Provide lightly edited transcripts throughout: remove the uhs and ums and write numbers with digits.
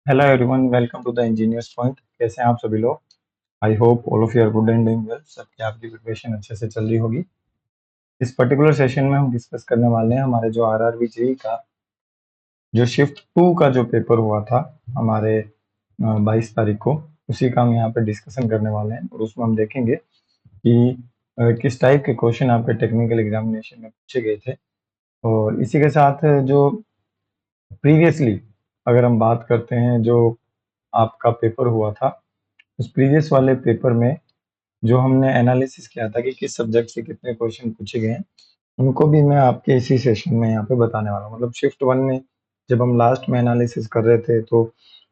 Hello everyone, welcome to the engineers point. कैसे हैं आप सभी लोग? I hope all of you are good and doing well. सबकी आपकी प्रिपरेशन अच्छे से चल रही होगी। इस पर्टिकुलर सेशन में हम डिस्कस करने वाले हैं हमारे जो आरआरबी जेईई का जो शिफ्ट 2 का जो पेपर हुआ था हमारे 22 तारीख को, उसी का हम यहाँ पे डिस्कशन करने वाले हैं। और उसमें हम देखेंगे कि किस टाइप के क्वेश्चन आपके टेक्निकल एग्जामिनेशन में पूछे गए थे। और इसी के साथ जो प्रीवियसली अगर हम बात करते हैं, जो आपका पेपर हुआ था, उस प्रीवियस वाले पेपर में जो हमने एनालिसिस किया था कि किस सब्जेक्ट से कितने क्वेश्चन पूछे गए हैं, उनको भी मैं आपके इसी सेशन में यहाँ पे बताने वाला हूँ। मतलब शिफ्ट 1 में जब हम लास्ट में एनालिसिस कर रहे थे तो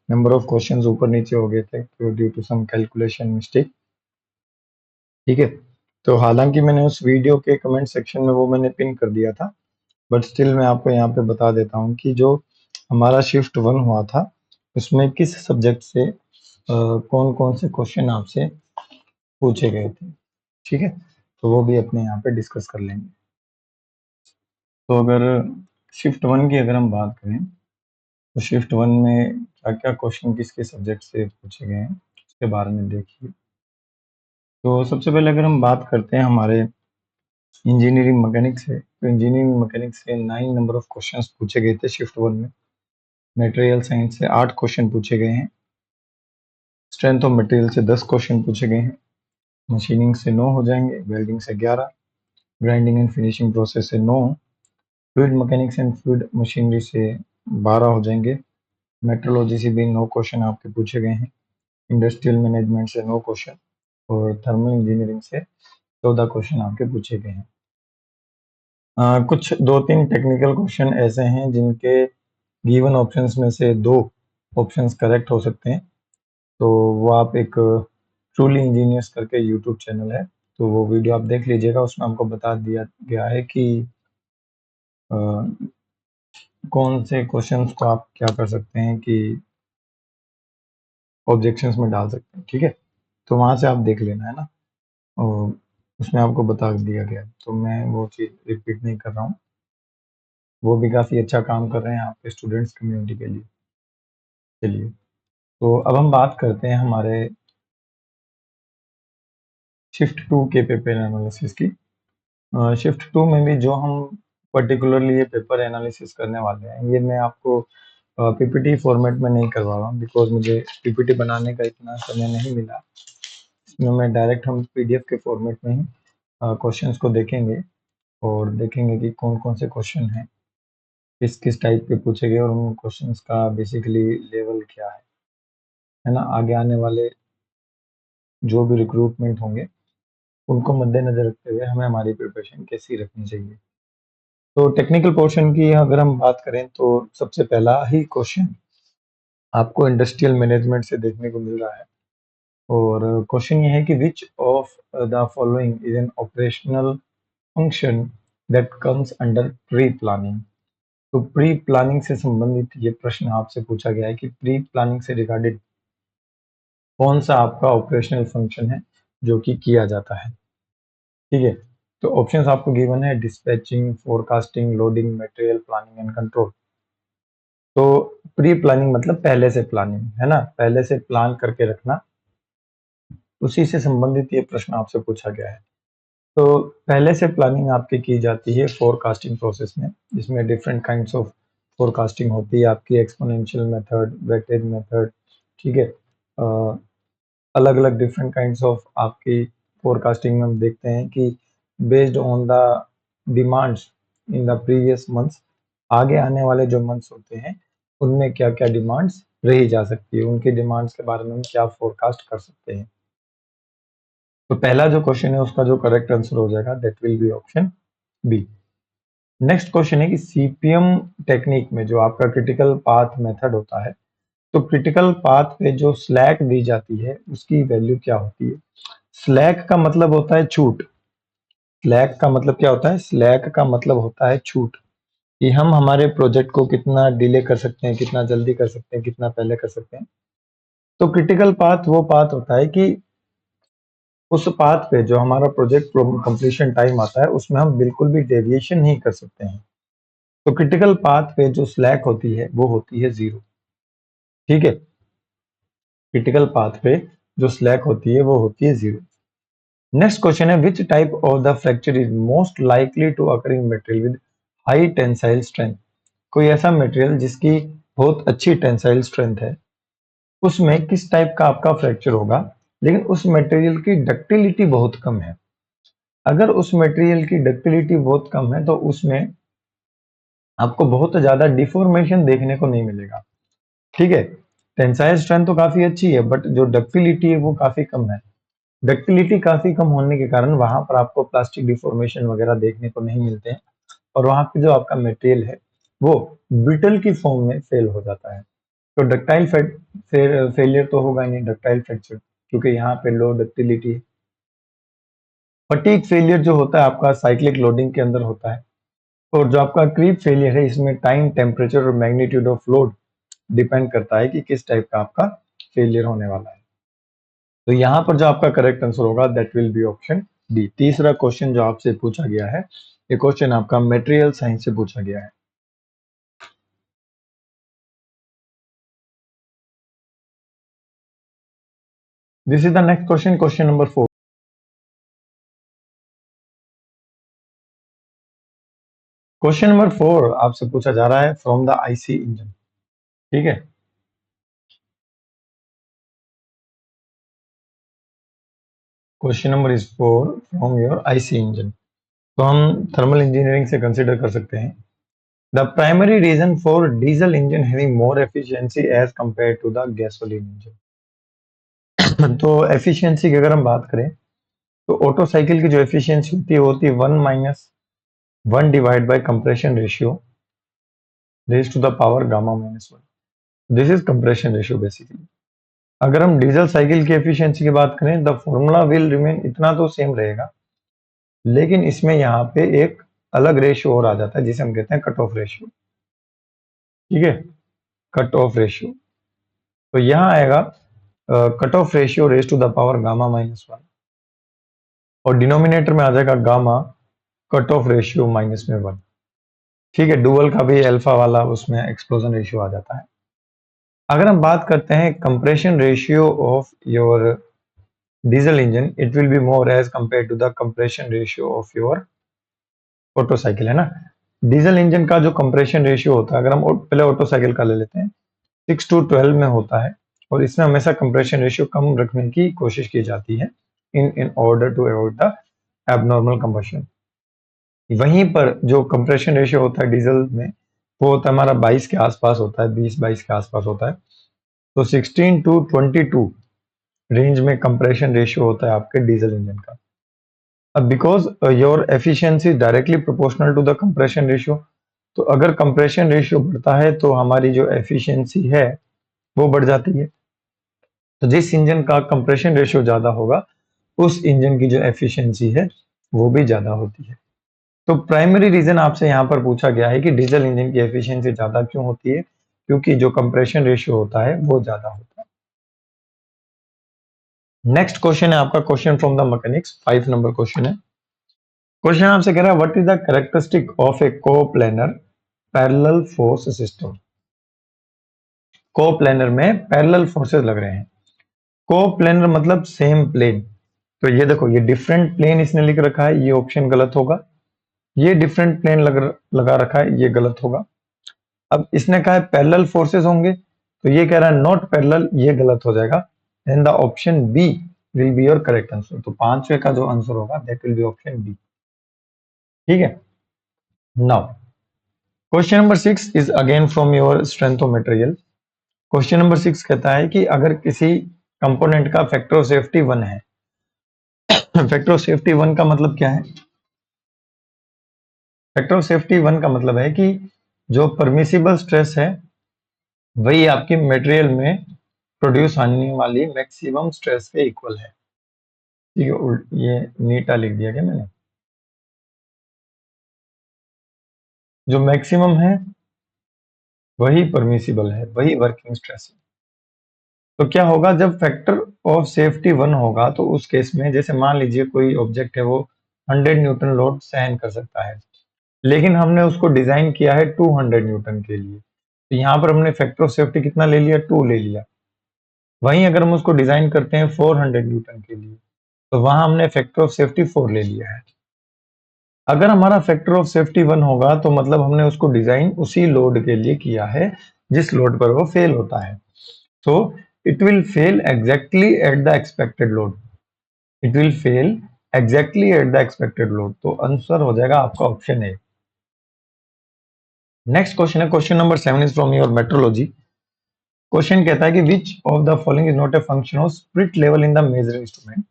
नंबर ऑफ क्वेश्चंस ऊपर नीचे हो गए थे due to some calculation mistake. ठीक है, तो हालांकि मैंने उस वीडियो के कमेंट सेक्शन में वो मैंने पिन कर दिया था, बट स्टिल मैं आपको यहाँ पे बता देता हूँ कि जो हमारा शिफ्ट 1 हुआ था उसमें किस सब्जेक्ट से कौन कौन से क्वेश्चन आपसे पूछे गए थे। ठीक है, तो वो भी अपने यहाँ पे डिस्कस कर लेंगे। तो अगर शिफ्ट 1 की अगर हम बात करें तो शिफ्ट 1 में क्या क्या क्वेश्चन किसके सब्जेक्ट से पूछे गए हैं उसके बारे में देखिए। तो सबसे पहले अगर हम बात करते हैं हमारे इंजीनियरिंग मैकेनिक्स से, तो इंजीनियरिंग मैकेनिक्स से 9 नंबर ऑफ क्वेश्चंस पूछे गए थे शिफ्ट 1 में। मटेरियल साइंस से 8 क्वेश्चन पूछे गए हैं। स्ट्रेंथ ऑफ मटेरियल से 10 क्वेश्चन पूछे गए हैं। मशीनिंग से 9 हो जाएंगे, वेल्डिंग से 11, ग्राइंडिंग एंड फिनिशिंग प्रोसेस से 9, fluid mechanics and fluid machinery से 12 हो जाएंगे। मेट्रोलॉजी से भी 9 क्वेश्चन आपके पूछे गए हैं। इंडस्ट्रियल मैनेजमेंट से 9 क्वेश्चन और थर्मल इंजीनियरिंग से 14 क्वेश्चन आपके पूछे गए हैं। कुछ 2-3 टेक्निकल क्वेश्चन ऐसे हैं जिनके गिवन ऑप्शंस में से 2 ऑप्शंस करेक्ट हो सकते हैं। तो वो आप एक ट्रूली इंजीनियर्स करके यूट्यूब चैनल है, तो वो वीडियो आप देख लीजिएगा। उसमें आपको बता दिया गया है कि कौन से क्वेश्चंस को आप क्या कर सकते हैं कि ऑब्जेक्शंस में डाल सकते हैं। ठीक है, तो वहां से आप देख लेना है ना, और उसमें आपको बता दिया गया है, तो मैं वो चीज़ रिपीट नहीं कर रहा हूँ। वो भी काफ़ी अच्छा काम कर रहे हैं आपके स्टूडेंट्स कम्युनिटी के लिए। चलिए, तो अब हम बात करते हैं हमारे शिफ्ट 2 के पेपर एनालिसिस की। शिफ्ट 2 में भी जो हम पर्टिकुलरली ये पेपर एनालिसिस करने वाले हैं, ये मैं आपको पीपीटी फॉर्मेट में नहीं करवा रहा हूँ, बिकॉज मुझे पीपीटी बनाने का इतना समय नहीं मिला। इसमें मैं डायरेक्ट हम पीडीएफ के फॉर्मेट में ही क्वेश्चंस को देखेंगे और देखेंगे कि कौन कौन से क्वेश्चन हैं, किस किस टाइप के पूछे गए और उन क्वेश्चंस का बेसिकली लेवल क्या है ना। आगे आने वाले जो भी रिक्रूटमेंट होंगे उनको मद्देनजर रखते हुए हमें हमारी प्रिपरेशन कैसी रखनी चाहिए। तो टेक्निकल पोर्शन की अगर हम बात करें तो सबसे पहला ही क्वेश्चन आपको इंडस्ट्रियल मैनेजमेंट से देखने को मिल रहा है। और क्वेश्चन ये है कि विच of the following is an operational function that comes under pre planning. तो प्री प्लानिंग से संबंधित ये प्रश्न आपसे पूछा गया है कि प्री प्लानिंग से रिगार्डेड कौन सा आपका ऑपरेशनल फंक्शन है जो कि किया जाता है। ठीक है, तो ऑप्शंस आपको गिवन है dispatching, forecasting, loading, material planning and control. तो प्री प्लानिंग मतलब पहले से प्लानिंग है ना, पहले से प्लान करके रखना, उसी से संबंधित ये प्रश्न आपसे पूछा गया है। तो पहले से प्लानिंग आपकी की जाती है फोरकास्टिंग प्रोसेस में, जिसमें डिफरेंट काइंड्स ऑफ फोरकास्टिंग होती है आपकी, एक्सपोनेंशियल मेथड, वेटेड मेथड। ठीक है, अलग अलग डिफरेंट काइंड्स ऑफ आपकी फोरकास्टिंग में हम देखते हैं कि based on the demands in the previous months, आगे आने वाले जो मंथ्स होते हैं उनमें क्या क्या डिमांड्स रही जा सकती है, उनकी डिमांड्स के बारे में हम क्या फोरकास्ट कर सकते हैं। तो पहला जो क्वेश्चन है उसका जो करेक्ट आंसर हो जाएगा that will be option B. Next question है कि सीपीएम टेक्निक में जो आपका क्रिटिकल पाथ मेथड होता है, तो क्रिटिकल पाथ पे जो स्लैक दी जाती है उसकी वैल्यू क्या होती है। स्लैक का मतलब होता है छूट। स्लैक का मतलब क्या होता है? स्लैक का मतलब होता है छूट, कि हम हमारे प्रोजेक्ट को कितना डिले कर सकते हैं, कितना जल्दी कर सकते हैं, कितना पहले कर सकते हैं। तो क्रिटिकल पाथ वो पाथ होता है कि उस पाथ पे जो हमारा प्रोजेक्ट कंप्लीशन टाइम आता है उसमें हम बिल्कुल भी डेविएशन नहीं कर सकते हैं। तो क्रिटिकल पाथ पे जो स्लैक होती है वो होती है 0। ठीक है, क्रिटिकल पाथ पे जो स्लैक होती है वो होती है 0। नेक्स्ट क्वेश्चन है, which type of the fracture is most likely to occur in material with high tensile strength. कोई ऐसा मटेरियल जिसकी बहुत अच्छी टेंसाइल स्ट्रेंथ है, उसमें किस टाइप का आपका फ्रैक्चर होगा, लेकिन उस मटेरियल की डक्टिलिटी बहुत कम है। अगर उस मटेरियल की डक्टिलिटी बहुत कम है तो उसमें आपको बहुत ज्यादा डिफॉर्मेशन देखने को नहीं मिलेगा। ठीक है, टेंसाइल स्ट्रेंथ तो काफी अच्छी है, बट जो डक्टिलिटी है वो काफी कम है। डक्टिलिटी काफी कम होने के कारण वहां पर आपको प्लास्टिक डिफॉर्मेशन वगैरह देखने को नहीं मिलते हैं, और वहां पे जो आपका मटेरियल है वो ब्रिटल की फॉर्म में फेल हो जाता है। तो डक्टाइल फेलियर तो होगा ही नहीं, डक्टाइल फ्रैक्चर, क्योंकि यहाँ पे लो डक्टिलिटी है। फटीग फेलियर जो होता है आपका साइक्लिक लोडिंग के अंदर होता है, और जो आपका क्रीप फेलियर है इसमें टाइम, टेम्परेचर और मैग्नीट्यूड ऑफ लोड डिपेंड करता है कि किस टाइप का आपका फेलियर होने वाला है। तो यहाँ पर जो आपका करेक्ट आंसर होगा that will be option D. तीसरा क्वेश्चन जो आपसे पूछा गया है, ये क्वेश्चन आपका मटेरियल साइंस से पूछा गया है। This is the next question, question number 4। Question number 4 आपसे पूछा जा रहा है फ्रॉम द आईसी इंजन। ठीक है, question number is 4 from your IC engine. तो हम थर्मल इंजीनियरिंग से कंसिडर कर सकते हैं। The primary reason for diesel engine having more efficiency as compare to the gasoline engine. तो एफिशिएंसी की अगर हम बात करें तो ऑटो साइकिल की जो एफिशिएंसी होती है 1 divide by compression ratio raise to the power gamma minus 1। This is compression ratio basically. अगर हम डीजल साइकिल की एफिशिएंसी की बात करें, द फॉर्मूला विल रिमेन, इतना तो सेम रहेगा, लेकिन इसमें यहाँ पे एक अलग रेशियो और आ जाता है जिसे हम कहते हैं कट ऑफ रेशियो। ठीक है, कट ऑफ रेशियो। तो यहाँ आएगा cut off ratio raise to the power gamma minus 1, और डिनोमिनेटर में आ जाएगा gamma cut off ratio minus में 1। ठीक है, डुअल का भी अल्फा वाला उसमें एक्सप्लोजन रेशियो आ जाता है। अगर हम बात करते हैं compression ratio of your diesel engine, it will be more as compare to the compression ratio of your auto cycle, है ना। डीजल इंजन का जो कंप्रेशन रेशियो होता है, अगर हम पहले ऑटो साइकिल का ले लेते हैं, 6:12 में होता है, और इसमें हमेशा कंप्रेशन रेशियो कम रखने की कोशिश की जाती है in order to avoid the abnormal combustion. वहीं पर जो कंप्रेशन रेशियो होता है डीजल में, वो होता है हमारा 22 के आसपास होता है, 20-22 के आसपास होता है। तो 16 to 22 रेंज में कंप्रेशन रेशियो होता है आपके डीजल इंजन का। अब because your efficiency directly proportional to the compression ratio, तो अगर कंप्रेशन रेशियो बढ़ता है तो हमारी जो एफिशिएंसी है वो बढ़ जाती है। तो जिस इंजन का कंप्रेशन रेशियो ज्यादा होगा उस इंजन की जो एफिशिएंसी है वो भी ज्यादा होती है। तो प्राइमरी रीजन आपसे यहाँ पर पूछा गया है कि डीजल इंजन की एफिशिएंसी ज्यादा क्यों होती है, क्योंकि जो कंप्रेशन रेशियो होता है वो ज्यादा होता है। नेक्स्ट क्वेश्चन है आपका question from the mechanics, 5 number question है। क्वेश्चन आपसे कह रहा है what is the characteristic of A coplanar parallel force system. Coplanar में पैरेलल फोर्सेस लग रहे हैं। कोप्लेनर मतलब सेम प्लेन। तो ये देखो, ये डिफरेंट प्लेन इसने लिख रखा है, ये ऑप्शन गलत होगा। ये डिफरेंट प्लेन लगा रखा है, ये गलत होगा। अब इसने कहा है पैरेलल फोर्सेस होंगे, तो ये कह रहा है नॉट पैरेलल, ये गलत हो जाएगा। Then the option B will be your correct answer. तो पांचवे का जो आंसर होगा that will be option B. ठीक है, now question number 6 is again from your strength of material. Question number 6 कहता है कि अगर किसी कंपोनेंट का फैक्टर ऑफ सेफ्टी 1 है। फैक्टर ऑफ सेफ्टी 1 का मतलब क्या है? फैक्टर ऑफ सेफ्टी 1 का मतलब है कि जो परमिसिबल स्ट्रेस है वही आपकी मटेरियल में प्रोड्यूस होने वाली मैक्सिमम स्ट्रेस के इक्वल है। ठीक है, ये नीटा लिख दिया क्या मैंने? जो मैक्सिमम है वही परमिसिबल है, वही वर्किंग स्ट्रेस है। तो क्या होगा जब फैक्टर ऑफ सेफ्टी 1 होगा, तो उस केस में जैसे मान लीजिए कोई ऑब्जेक्ट है वो 100 न्यूटन लोड सहन कर सकता है, लेकिन हमने उसको डिजाइन किया है 200 न्यूटन के लिए। तो यहाँ पर हमने फैक्टर ऑफ सेफ्टी कितना ले लिया? 2 ले लिया। वहीं अगर हम उसको डिजाइन करते हैं 400 न्यूटन के लिए, तो वहां हमने फैक्टर ऑफ सेफ्टी 4 ले लिया है। अगर हमारा फैक्टर ऑफ सेफ्टी 1 होगा तो मतलब हमने उसको डिजाइन उसी लोड के लिए किया है जिस लोड पर वो फेल होता है। So it will fail exactly at the expected load. It will fail exactly at the expected load. तो आंसर हो जाएगा आपका ऑप्शन ए। नेक्स्ट क्वेश्चन है, question number 7 is from your metrology. Question कहता है कि विच of the following is not a function of spirit level in the measuring instrument.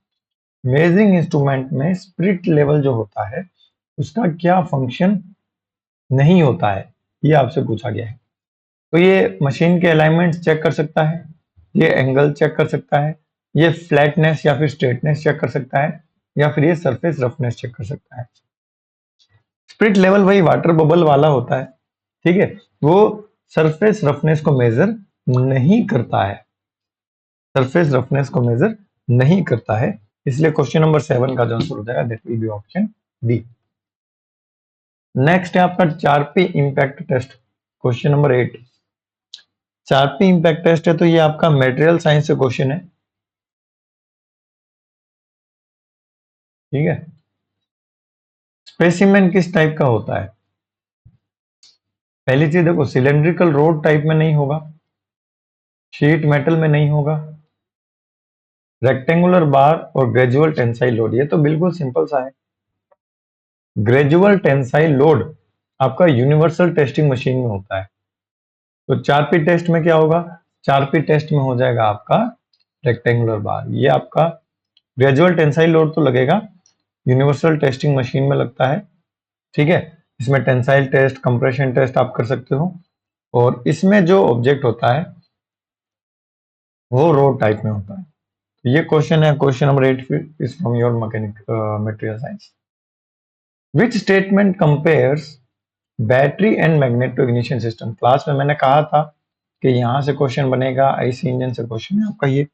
Measuring instrument में spirit level जो होता है उसका क्या फंक्शन नहीं होता है, ये आपसे पूछा गया है। तो ये मशीन के अलाइनमेंट चेक कर सकता है, ये एंगल चेक कर सकता है, ये फ्लैटनेस या फिर स्ट्रेटनेस चेक कर सकता है, या फिर ये सरफेस रफनेस चेक कर सकता है। स्पिरिट लेवल वही वाटर बबल वाला होता है, ठीक है, वो सरफेस रफनेस को मेजर नहीं करता है, सरफेस रफनेस को मेजर नहीं करता है। इसलिए क्वेश्चन नंबर 7 का जो आंसर हो जाएगा that will be option D. Next है आपका 4P impact test, question number 8। 4P impact test है तो ये आपका मटेरियल साइंस से क्वेश्चन है, ठीक है। स्पेसिमेन किस टाइप का होता है? पहली चीज देखो, सिलेंड्रिकल रोड टाइप में नहीं होगा, शीट मेटल में नहीं होगा, रेक्टेंगुलर बार और ग्रेजुअल टेंसाइल लोड, ये तो बिल्कुल सिंपल सा है। ग्रेजुअल टेंसाइल लोड आपका यूनिवर्सल टेस्टिंग मशीन में होता है। तो 4P टेस्ट में क्या होगा? 4P टेस्ट में हो जाएगा आपका रेक्टेंगुलर बार। ये आपका ग्रेजुअल टेंसाइल लोड तो लगेगा, यूनिवर्सल टेस्टिंग मशीन में लगता है, ठीक है। इसमें टेंसाइल टेस्ट, कंप्रेशन टेस्ट आप कर सकते हो, और इसमें जो ऑब्जेक्ट होता है वो रोड टाइप में होता है। तो ये क्वेश्चन है, question number 8 is from your mechanic material science. Which statement compares battery and magneto ignition system? Class में मैंने कहा था कि यहां से क्वेश्चन बनेगा, आईसी इंजन से क्वेश्चन है आपका ये,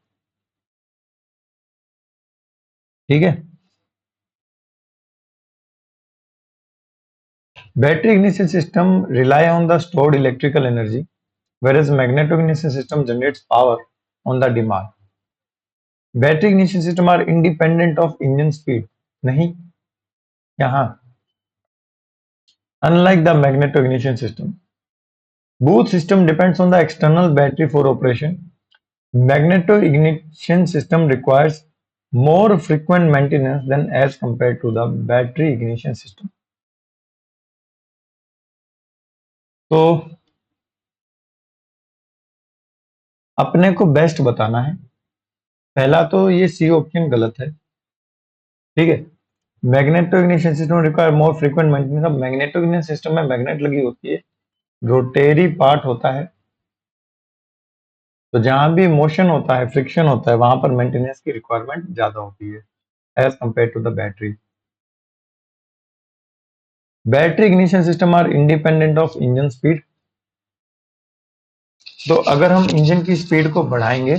ठीक है। Battery ignition system rely on the stored electrical energy, whereas magneto ignition system generates power on the demand. Battery ignition system are independent of engine speed, नहीं, यहाँ unlike the magneto ignition system, both system depends on the external battery for operation. Magneto ignition system requires more frequent maintenance than as compared to the battery ignition system. तो अपने को best बताना है। पहला तो ये सी ऑप्शन गलत है, ठीक है। Magneto ignition system require more frequent maintenance. अब मैग्नेटो इग्निशन सिस्टम में मैग्नेट लगी होती है, रोटेरी पार्ट होता है, तो जहां भी मोशन होता है, फ्रिक्शन होता है, वहां पर मेंटेनेंस की रिक्वायरमेंट ज्यादा होती है as compare to the battery. Battery ignition system are independent of engine speed. तो अगर हम इंजन की स्पीड को बढ़ाएंगे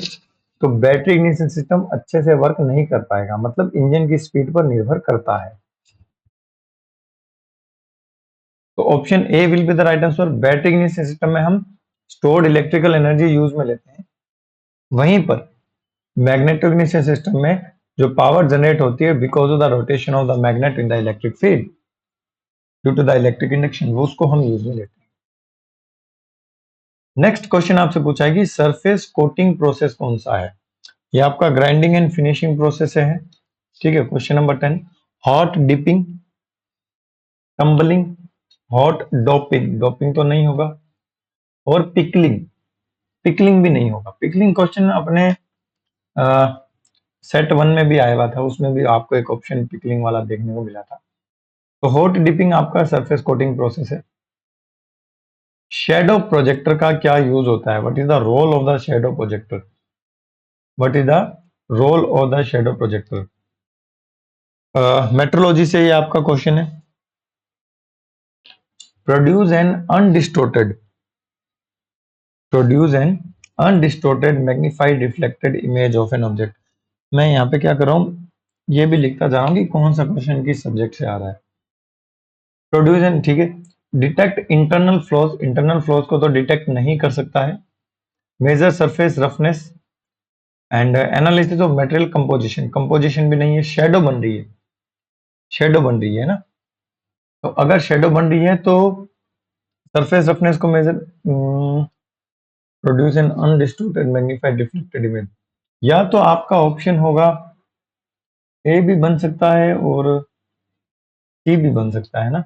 तो बैटरी इग्निशन सिस्टम अच्छे से वर्क नहीं कर पाएगा, मतलब इंजन की स्पीड पर निर्भर करता है। तो option A will be the right answer. Battery ignition system में हम स्टोर्ड इलेक्ट्रिकल एनर्जी यूज में लेते हैं, वहीं पर मैग्नेटिक इग्निशन सिस्टम में जो पावर जनरेट होती है because of the rotation of the magnet in the electric field due to the electric induction, वो उसको हम यूज में लेते हैं। नेक्स्ट क्वेश्चन आपसे पूछा है कि सरफेस कोटिंग प्रोसेस कौन सा है? ये आपका ग्राइंडिंग एंड फिनिशिंग प्रोसेस है, ठीक है। Question number 10, hot dipping, tumbling, hot doping, doping तो नहीं होगा, और पिकलिंग, पिकलिंग भी नहीं होगा। पिकलिंग क्वेश्चन अपने सेट 1 में भी आया हुआ था, उसमें भी आपको एक ऑप्शन पिकलिंग वाला देखने को मिला था। तो हॉट डिपिंग आपका सरफेस कोटिंग प्रोसेस है। शेडो प्रोजेक्टर का क्या यूज होता है? What is the role of the shadow projector? What is the role of the shadow projector? Metrology से ये आपका क्वेश्चन है। Produce an undistorted, produce an undistorted magnified reflected image of an object. मैं यहाँ पे क्या कर रहा हूँ, ये भी लिखता जा रहा हूँ कि कौन सा क्वेश्चन किस सब्जेक्ट से आ रहा है। प्रोड्यूस एन, ठीक है। Detect internal flaws, internal flaws को तो डिटेक्ट नहीं कर सकता है। Measure surface roughness, and analysis of material composition, composition भी नहीं है, शेडो बन रही है, शेडो बन रही है ना। तो अगर शेडो बन रही है तो सरफेस रफनेस को measure, produce an undistorted magnified reflected image. या तो आपका ऑप्शन होगा ए भी बन सकता है और सी भी बन सकता है ना,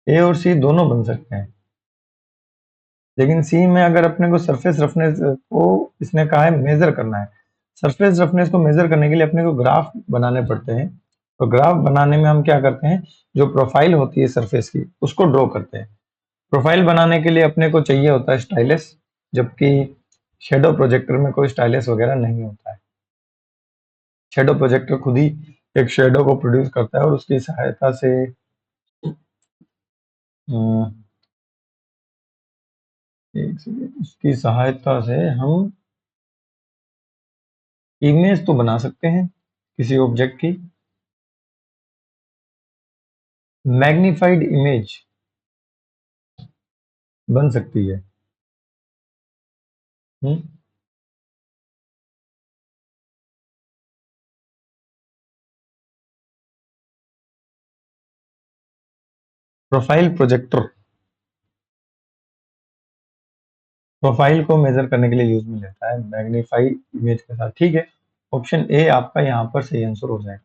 ए और सी दोनों बन सकते हैं। लेकिन सी में अगर अपने को सरफेस रफनेस को इसने कहा है मेजर करना है, सरफेस रफनेस को मेजर करने के लिए अपने को ग्राफ बनाने पड़ते हैं। तो ग्राफ बनाने में हम क्या करते हैं, जो प्रोफाइल होती है सरफेस की उसको ड्रॉ करते हैं। प्रोफाइल बनाने के लिए अपने को चाहिए होता है स्टाइलस, जबकि शेडो प्रोजेक्टर में कोई स्टाइलस वगैरह नहीं होता है। शेडो प्रोजेक्टर खुद ही एक शेडो को प्रोड्यूस करता है और उसकी सहायता से एक सेकंड, उसकी सहायता से हम इमेज तो बना सकते हैं किसी ऑब्जेक्ट की, मैग्नीफाइड इमेज बन सकती है। प्रोफाइल प्रोजेक्टर प्रोफाइल को मेजर करने के लिए यूज में लेता है मैग्नीफाई इमेज के साथ, ठीक है। ऑप्शन ए आपका यहाँ पर सही आंसर हो जाएगा।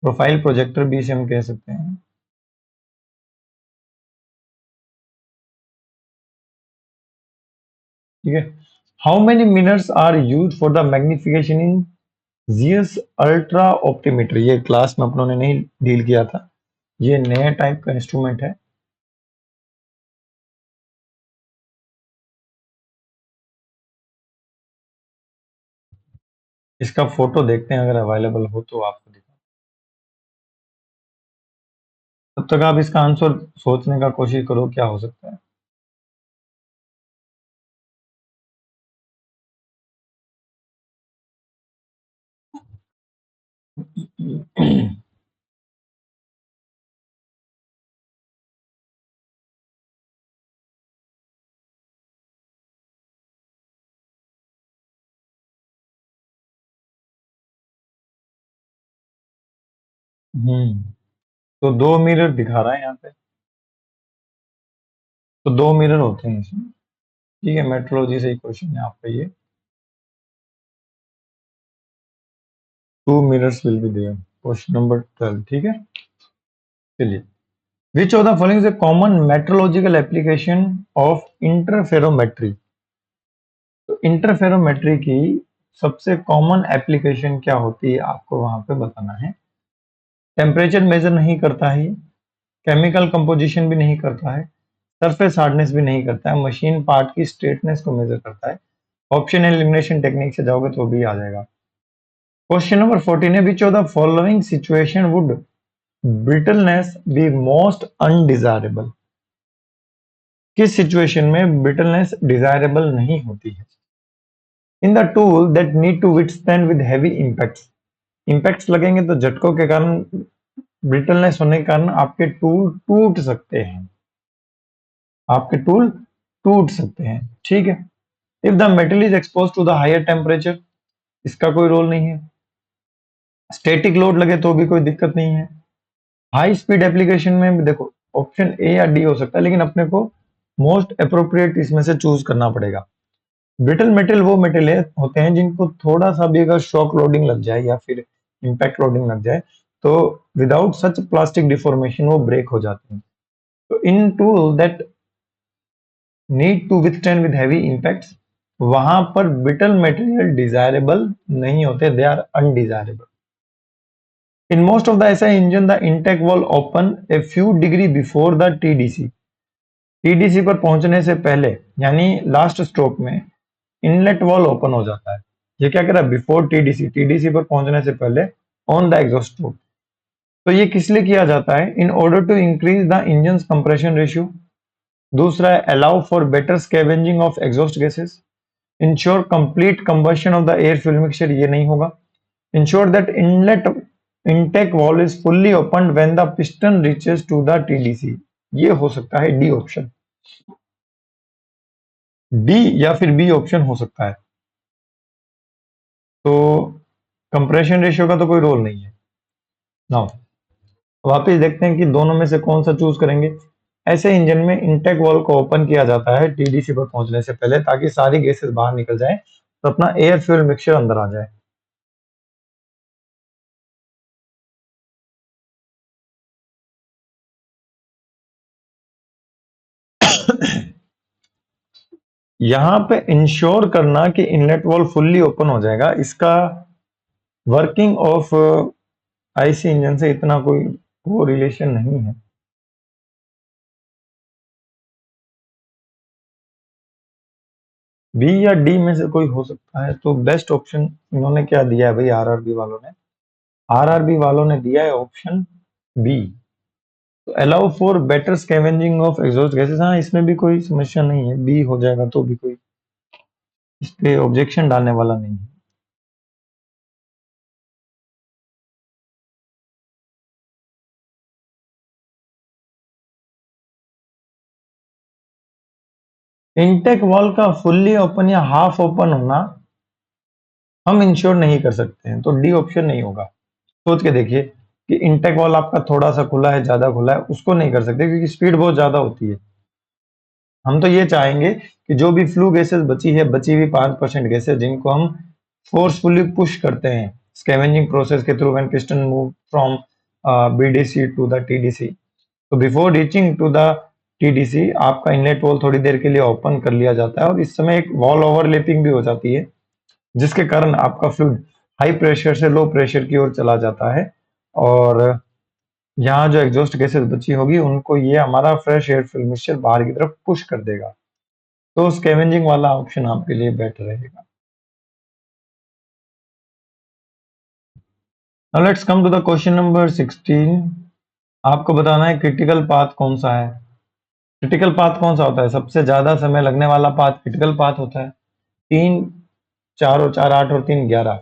प्रोफाइल प्रोजेक्टर भी इसे हम कह सकते हैं। ठीक है। How many minutes are use for the magnification in Zeiss ultra optimeter? ये क्लास में अपनों ने नहीं डील किया था, ये नया टाइप का इंस्ट्रूमेंट है। इसका फोटो देखते हैं, अगर अवेलेबल हो तो आपको दिखा। तब तक आप इसका आंसर सोचने का कोशिश करो क्या हो सकता है। हम्म, तो दो मिरर दिखा रहा है यहाँ पे, तो दो मिरर होते हैं इसमें। ठीक है, मेट्रोलॉजी से ही क्वेश्चन है आपका ये। Two mirrors will be there, question number 12। ठीक है, चलिए। Which of the following is a common metrological application of interferometry? तो इंटरफेरोमेट्री की सबसे कॉमन एप्लीकेशन क्या होती है आपको वहां पे बताना है। टेम्परेचर मेजर नहीं करता है, केमिकल कंपोजिशन भी नहीं करता है, सरफेस हार्डनेस भी नहीं करता है, मशीन पार्ट की स्ट्रेटनेस को मेजर करता है। ऑप्शन एलिमिनेशन टेक्निक से जाओगे तो भी आ जाएगा। क्वेश्चन नंबर 14 है, which of the following situation would brittleness be most undesirable? किस सिचुएशन में ब्रिटलनेस डिजायरेबल नहीं होती है? In the tool that need to withstand with heavy impacts, impacts लगेंगे तो झटकों के कारण, ब्रिटलनेस होने के कारण आपके टूल टूट सकते हैं, आपके टूल टूट सकते हैं। ठीक है। If the metal is expose to the higher temperature, इसका कोई रोल नहीं है। स्टैटिक लोड लगे तो भी कोई दिक्कत नहीं है। हाई स्पीड एप्लीकेशन में भी देखो, ऑप्शन ए या डी हो सकता है, लेकिन अपने को मोस्ट अप्रोप्रिएट इसमें से चूज करना पड़ेगा। ब्रिटल मेटल वो मेटल है होते हैं जिनको थोड़ा सा भी अगर शॉक लोडिंग लग जाए या फिर इंपैक्ट लोडिंग लग जाए तो विदाउट सच प्लास्टिक डिफॉर्मेशन वो ब्रेक हो जाते हैं। तो in tool that need to withstand with heavy impacts, वहां पर ब्रिटल मटेरियल डिजायरेबल नहीं होते, they are undesirable. In most of the SI engine, the intake valve open a few degree before the TDC. TDC पर पहुंचने से पहले यानी last stroke में इनलेट वाल्व ओपन हो जाता है। ये क्या कह रहा है, बिफोर टीडीसी, टीडीसी पर पहुंचने से पहले ऑन द एग्जॉस्ट स्ट्रोक। तो ये किस लिए किया जाता है? In order to increase the engine compression ratio. दूसरा है allow for better scavenging of exhaust gases. Ensure complete combustion of the air fuel mixture, ये नहीं होगा। Ensure that inlet intake valve is fully opened when the piston reaches to the TDC। ये हो सकता है D option, D या फिर B option हो सकता है। तो कंप्रेशन रेशियो का तो कोई रोल नहीं है। नाउ वापस देखते हैं कि दोनों में से कौन सा चूज करेंगे। ऐसे इंजन में इंटेक वाल्व को ओपन किया जाता है टीडीसी पर पहुंचने से पहले, ताकि सारी गैसेस बाहर निकल जाए तो अपना एयर फ्यूल मिक्सचर अंदर आ जाए। यहाँ पे इंश्योर करना कि इनलेट वाल्व फुल्ली ओपन हो जाएगा, इसका वर्किंग ऑफ आईसी इंजन से इतना कोई वो रिलेशन नहीं है। बी या डी में से कोई हो सकता है, तो बेस्ट ऑप्शन इन्होंने क्या दिया है भाई, आरआरबी वालों ने? आरआरबी वालों ने दिया है ऑप्शन बी, तो allow for better scavenging of exhaust gases. हाँ, इसमें भी कोई समस्या नहीं है, बी हो जाएगा तो भी कोई इस पे ऑब्जेक्शन डालने वाला नहीं है। इनटेक वॉल का फुल्ली ओपन या हाफ ओपन होना हम इंश्योर नहीं कर सकते हैं, तो डी ऑप्शन नहीं होगा। सोच के देखिए कि इनटेक वॉल आपका थोड़ा सा खुला है, ज्यादा खुला है, उसको नहीं कर सकते क्योंकि स्पीड बहुत ज्यादा होती है। हम तो ये चाहेंगे कि जो भी फ्लू गैसेस बची है, बची हुई 5% गैसेस जिनको हम फोर्सफुली पुश करते हैं स्कैवेंजिंग प्रोसेस के through when piston move from BDC to the TDC, तो before reaching to the TDC आपका इनलेट वॉल थोड़ी देर के लिए ओपन कर लिया जाता है, और इस समय एक वॉल ओवरलैपिंग भी हो जाती है, जिसके कारण आपका फ्लूइड हाई प्रेशर से लो प्रेशर की ओर चला जाता है, और यहाँ जो एग्जॉस्ट गैसेस बची होगी उनको ये हमारा फ्रेश एयर फिल्म मिक्सचर बाहर की तरफ पुश कर देगा। तो स्कैवेंजिंग वाला ऑप्शन आपके लिए बेटर रहेगा। Now let's come to the question number 16। आपको बताना है क्रिटिकल पाथ कौन सा है। क्रिटिकल पाथ कौन सा होता है? सबसे ज्यादा समय लगने वाला पाथ क्रिटिकल पाथ होता है। 3, 4 और 4 8 और 3 11।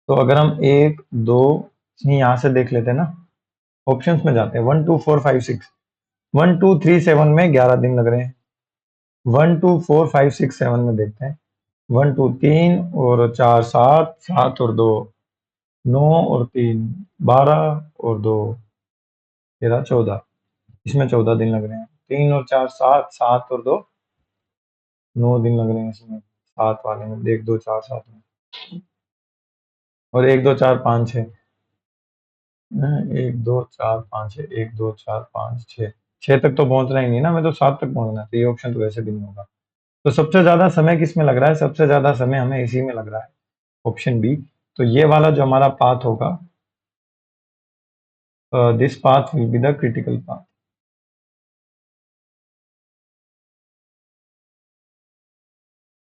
तो अगर हम 1 2 यहाँ से देख लेते हैं ना, ऑप्शंस में जाते हैं, 1 2 4 5 6, 1 2 3 7 में 11 दिन लग रहे हैं। 1 2 4 5 6 7 में देखते हैं, 1 2 3 और 4 7, 7 और 2 9 और 3 12 और 2 13 14, इसमें 14 दिन लग रहे हैं। 3 और 4 7, 7 और 2 9 दिन लग रहे हैं इसमें, 7 वाले में 1 2 4 7 में, और 1 2 4 5 6, 1 2 4 5 है, 1 2 4 5 6, 6 तक तो पहुंचना ही नहीं ना, मैं तो 7 तक पहुंचना है, तो ये ऑप्शन तो वैसे भी नहीं होगा। तो सबसे ज्यादा समय किस में लग रहा है? सबसे ज्यादा समय हमें इसी में लग रहा है, ऑप्शन बी। तो ये वाला जो हमारा पाथ होगा, this path will be the critical path.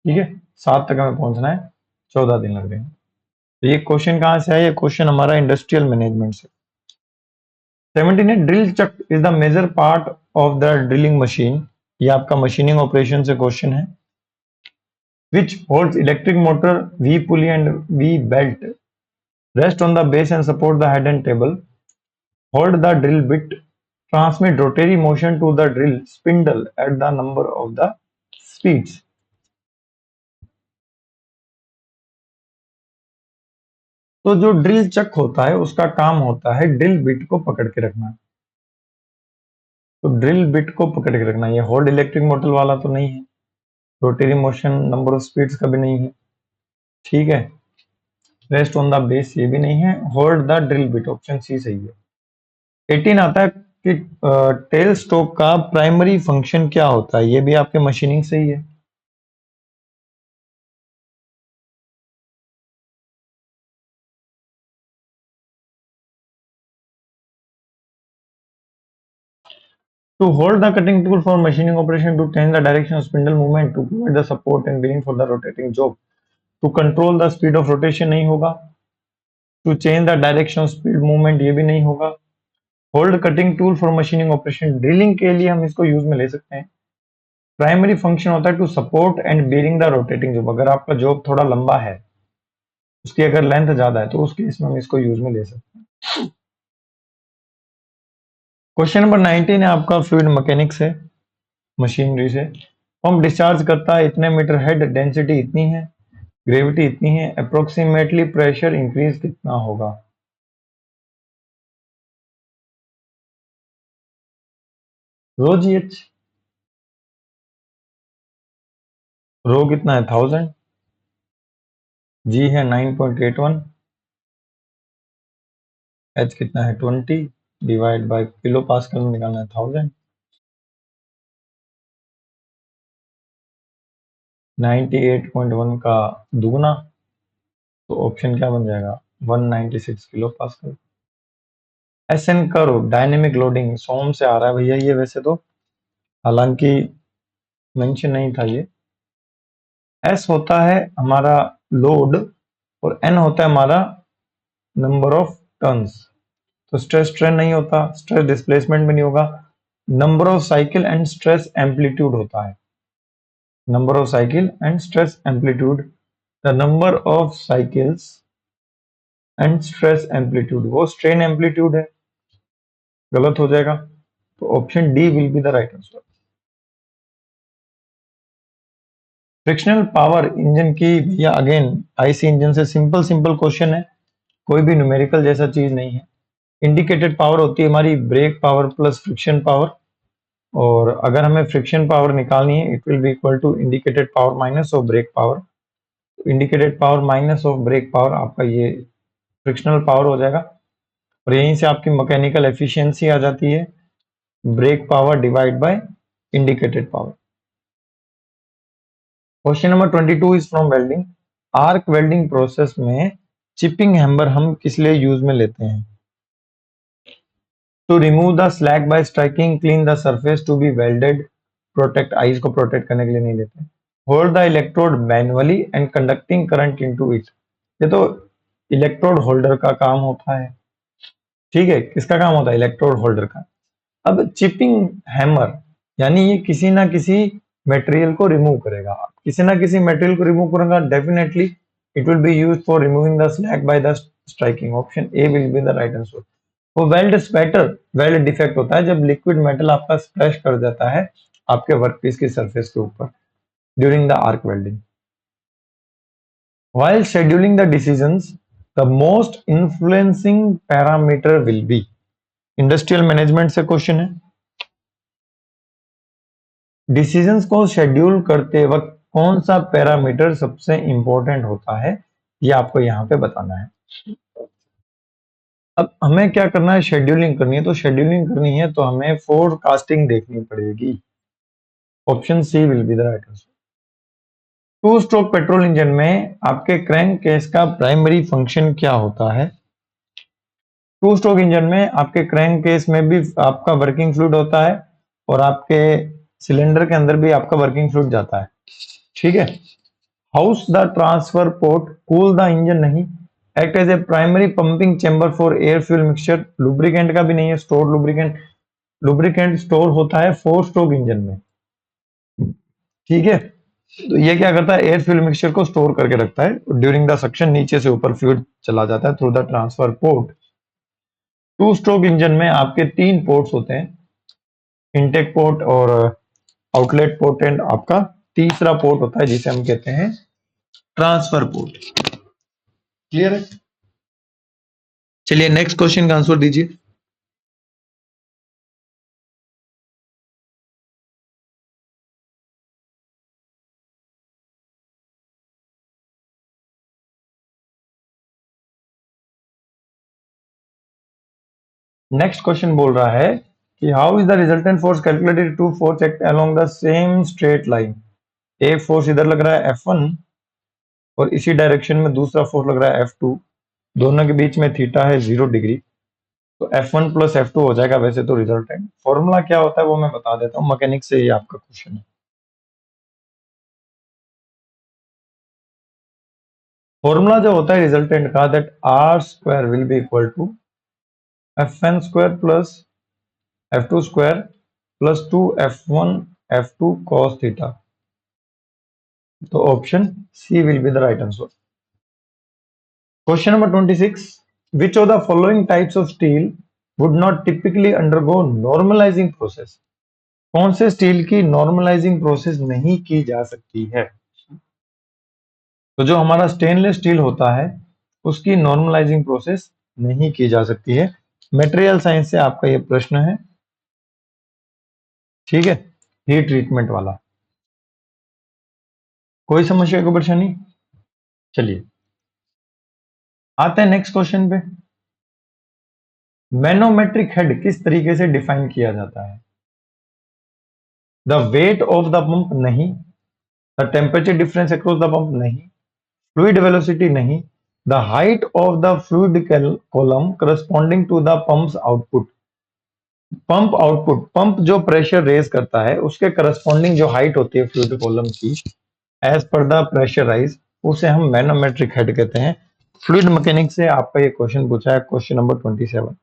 ठीक है, 7 तक हमें पहुंचना है, 14 दिन लग रहे हैं। तो ये क्वेश्चन कहाँ से है? ये क्वेश्चन हमारा इंडस्ट्रियल मैनेजमेंट से। 17 है, drill chuck is the major part of the drilling machine. ये आपका मशीनिंग ऑपरेशन से क्वेश्चन है। Which holds electric motor, V pulley and V belt, rest on the base and support the head and table, hold the drill bit, transmit rotary motion to the drill spindle at the number of the speeds. तो जो drill chuck होता है उसका काम होता है drill bit को पकड़ के रखना। तो ड्रिल बिट को पकड़ के रखना, ये होल्ड इलेक्ट्रिक मोटर वाला तो नहीं है, rotary motion number of speeds का भी नहीं है, ठीक है, रेस्ट ऑन द बेस ये भी नहीं है, hold the drill bit option C सही है। 18 आता है कि टेल स्टोक का प्राइमरी फंक्शन क्या होता है, ये भी आपके मशीनिंग से ही है। To hold the cutting tool for machining operation, to change the direction of spindle movement, to provide the support and bearing for the rotating job, to control the speed of rotation नहीं होगा, to change the direction of speed movement ये भी नहीं होगा, hold cutting tool for machining operation, drilling के लिए हम इसको यूज में ले सकते हैं। प्राइमरी फंक्शन होता है to support and bearing the rotating job, अगर आपका जॉब थोड़ा लंबा है, उसकी अगर लेंथ ज्यादा है, तो उस केस में हम इसको यूज में ले सकते हैं। क्वेश्चन नंबर 19 है आपका फ्लूइड मैकेनिक्स है, मशीनरी से। पंप डिस्चार्ज करता है इतने मीटर हेड, डेंसिटी इतनी है, ग्रेविटी इतनी है, अप्रोक्सीमेटली प्रेशर इंक्रीज कितना होगा? रो जी एच, रो कितना है 1000, जी है 9.81, एच कितना है 20, डिवाइड बाय किलो पास्कल में निकालना है 1000, 98.1 का दुगना, तो ऑप्शन क्या बन जाएगा 196 kilo pascal. S N curve dynamic loading SOM से आ रहा है भैया ये, वैसे तो हालांकि मेंशन नहीं था ये। एस होता है हमारा लोड और एन होता है हमारा नंबर ऑफ टर्न्स। तो स्ट्रेस स्ट्रेन नहीं होता, स्ट्रेस डिस्प्लेसमेंट भी नहीं होगा, number of cycle and stress amplitude होता है। Number of cycle and stress amplitude, the number of cycles and stress amplitude वो स्ट्रेन एम्पलीट्यूड है, गलत हो जाएगा। तो option D will be the right answer. Frictional power engine की, या अगेन आईसी इंजन से सिंपल सिंपल क्वेश्चन है, कोई भी न्यूमेरिकल जैसा चीज नहीं है। इंडिकेटेड पावर होती है हमारी brake power plus friction power, और अगर हमें फ्रिक्शन पावर निकालनी है it will be equal to indicated power minus of brake power. Indicated power minus of brake power आपका ये फ्रिक्शनल पावर हो जाएगा, और यहीं से आपकी मैकेनिकल एफिशिएंसी आ जाती है, brake power divide by indicated power. Question number 22 is from welding. Arc welding process में चिपिंग हैमर हम किस लिए यूज में लेते हैं? To remove the slag by striking, clean the surface, to be welded, protect, eyes को protect करने के लिए नहीं लेते। Hold the electrode manually and conducting current into it, ये तो इलेक्ट्रोड होल्डर का काम होता है। ठीक है, किसका काम होता है? इलेक्ट्रोड होल्डर का। अब चिपिंग हैमर यानी ये किसी ना किसी मटेरियल को रिमूव करेगा, किसी ना किसी मटेरियल को रिमूव करेगा, definitely it will be used for removing the slag by the striking. Option A will be the right answer. वो वेल्ड स्पैटर, वेल्ड डिफेक्ट होता है जब लिक्विड मेटल आपका स्प्लैश कर जाता है आपके वर्कपीस की सरफेस के ऊपर during the arc welding. While scheduling the decisions, the most influencing parameter will be, industrial management से क्वेश्चन है, डिसीजंस को शेड्यूल करते वक्त कौन सा पैरामीटर सबसे इंपॉर्टेंट होता है, ये आपको यहां पे बताना है। अब हमें क्या करना है, शेड्यूलिंग करनी है, तो शेड्यूलिंग करनी है तो हमें फोरकास्टिंग देखनी पड़ेगी। Option C will be the right answer. Two stroke petrol engine में आपके क्रैंक केस का प्राइमरी फंक्शन क्या होता है? टू स्ट्रोक इंजन में आपके क्रैंक केस में भी आपका वर्किंग फ्लूइड होता है, और आपके सिलेंडर के अंदर भी आपका वर्किंग फ्लूइड जाता है। ठीक है। House the transfer port, cool the engine नहीं, act as a primary pumping chamber for air fuel mixture, lubricant का भी नहीं है, स्टोर लुब्रिकेंट, लुब्रिकेंट स्टोर होता है फोर स्ट्रोक इंजन में। ठीक है, तो ये क्या करता है, एयर फ्यूल मिक्सचर को स्टोर करके रखता है, ड्यूरिंग द सक्शन नीचे से ऊपर फ्लूइड चला जाता है through the transfer port. Two stroke engine में आपके तीन पोर्ट्स होते हैं, इनटेक पोर्ट और आउटलेट पोर्ट, एंड आपका तीसरा पोर्ट होता है जिसे हम कहते हैं ट्रांसफर पोर्ट। क्लियर है? चलिए नेक्स्ट क्वेश्चन का आंसर दीजिए। नेक्स्ट क्वेश्चन बोल रहा है कि how is the resultant force calculated, two force act along the same straight line. एक फोर्स इधर लग रहा है F1 और इसी डायरेक्शन में दूसरा फोर्स लग रहा है F2, दोनों के बीच में थीटा है 0 डिग्री, तो F1 प्लस F2 हो जाएगा वैसे तो रिजल्टेंट। फॉर्मूला क्या होता है वो मैं बता देता हूँ, मैकेनिक्स से ये आपका क्वेश्चन है। फॉर्मूला जो होता है रिजल्टेंट का, that R square will be equal to Fn square plus F2 square plus 2 F1 F2 cos theta. तो option C will be the right answer. Question number 26, which of the following types of steel would not typically undergo normalizing process? कौन से steel की normalising process नहीं की जा सकती है? तो जो हमारा स्टेनलेस स्टील होता है उसकी नॉर्मलाइजिंग प्रोसेस नहीं की जा सकती है। मटेरियल साइंस से आपका ये प्रश्न है, ठीक है, हीट ट्रीटमेंट वाला। कोई समस्या को परेशानी? चलिए आते हैं नेक्स्ट क्वेश्चन पे। मैनोमेट्रिक हेड किस तरीके से डिफाइन किया जाता है? The weight of the pump नहीं, the temperature difference across the pump नहीं, फ्लूइड वेलोसिटी नहीं, the height of the fluid column corresponding to the pump's output. Pump output, pump जो प्रेशर रेज करता है उसके करस्पॉन्डिंग जो हाइट होती है फ्लूइड कॉलम की एज पर द प्रेशर राइज, उसे हम मैनोमेट्रिक हेड कहते हैं। फ्लूइड मैकेनिक्स से आपका ये क्वेश्चन पूछा है, question number 27।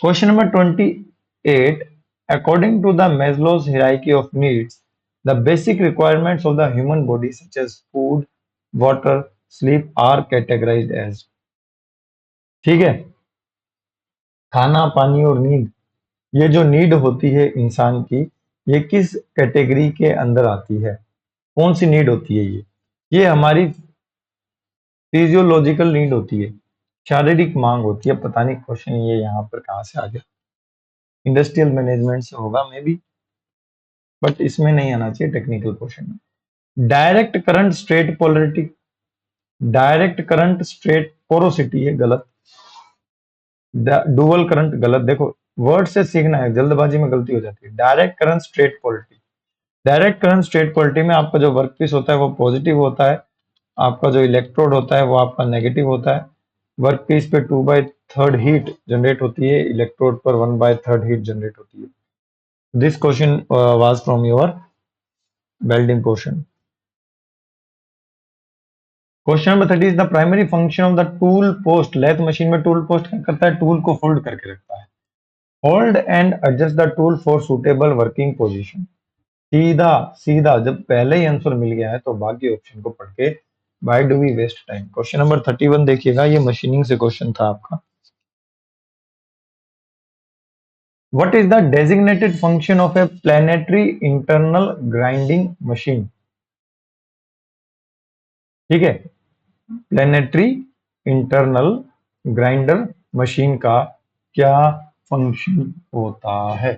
Question number 28, according to the Maslow's hierarchy of needs, the basic requirements of the human body such as food, water, sleep are categorized as। ठीक है, खाना, पानी और नींद, ये जो नीड होती है इंसान की, ये किस कैटेगरी के अंदर आती है? कौन सी नीड होती है ये हमारी फिजियोलॉजिकल नीड होती है, शारीरिक मांग होती है। पता नहीं क्वेश्चन ये यहाँ पर कहाँ से आ गया, इंडस्ट्रियल मैनेजमेंट से होगा मे बी, बट इसमें नहीं आना चाहिए टेक्निकल क्वेश्चन में। Direct current straight polarity, direct current straight porosity है गलत, डुअल करंट गलत। देखो वर्ड से सीखना है, जल्दबाजी में गलती हो जाती है। Direct current straight polarity, direct current straight polarity में आपका जो वर्क पीस होता है वो पॉजिटिव होता है, आपका जो इलेक्ट्रोड होता है वो आपका नेगेटिव होता है। वर्क पीस पे 2/3 हीट जनरेट होती है, इलेक्ट्रोड पर 1/3 हीट जनरेट होती है। This question was from your welding portion. Question number 30 is the primary function of the tool post. Lathe machine में टूल पोस्ट क्या करता है? टूल को फोल्ड करके रखता है। Hold and adjust the tool for suitable working position. सीधा सीधा जब पहले ही आंसर मिल गया है तो बाकी ऑप्शन को पढ़ के why do we waste time. Question number 31 देखिएगा, ये मशीनिंग से क्वेश्चन था आपका। What is the designated function of a planetary internal grinding machine? ठीक है, प्लैनेटरी इंटरनल ग्राइंडर मशीन का क्या फंक्शन होता है?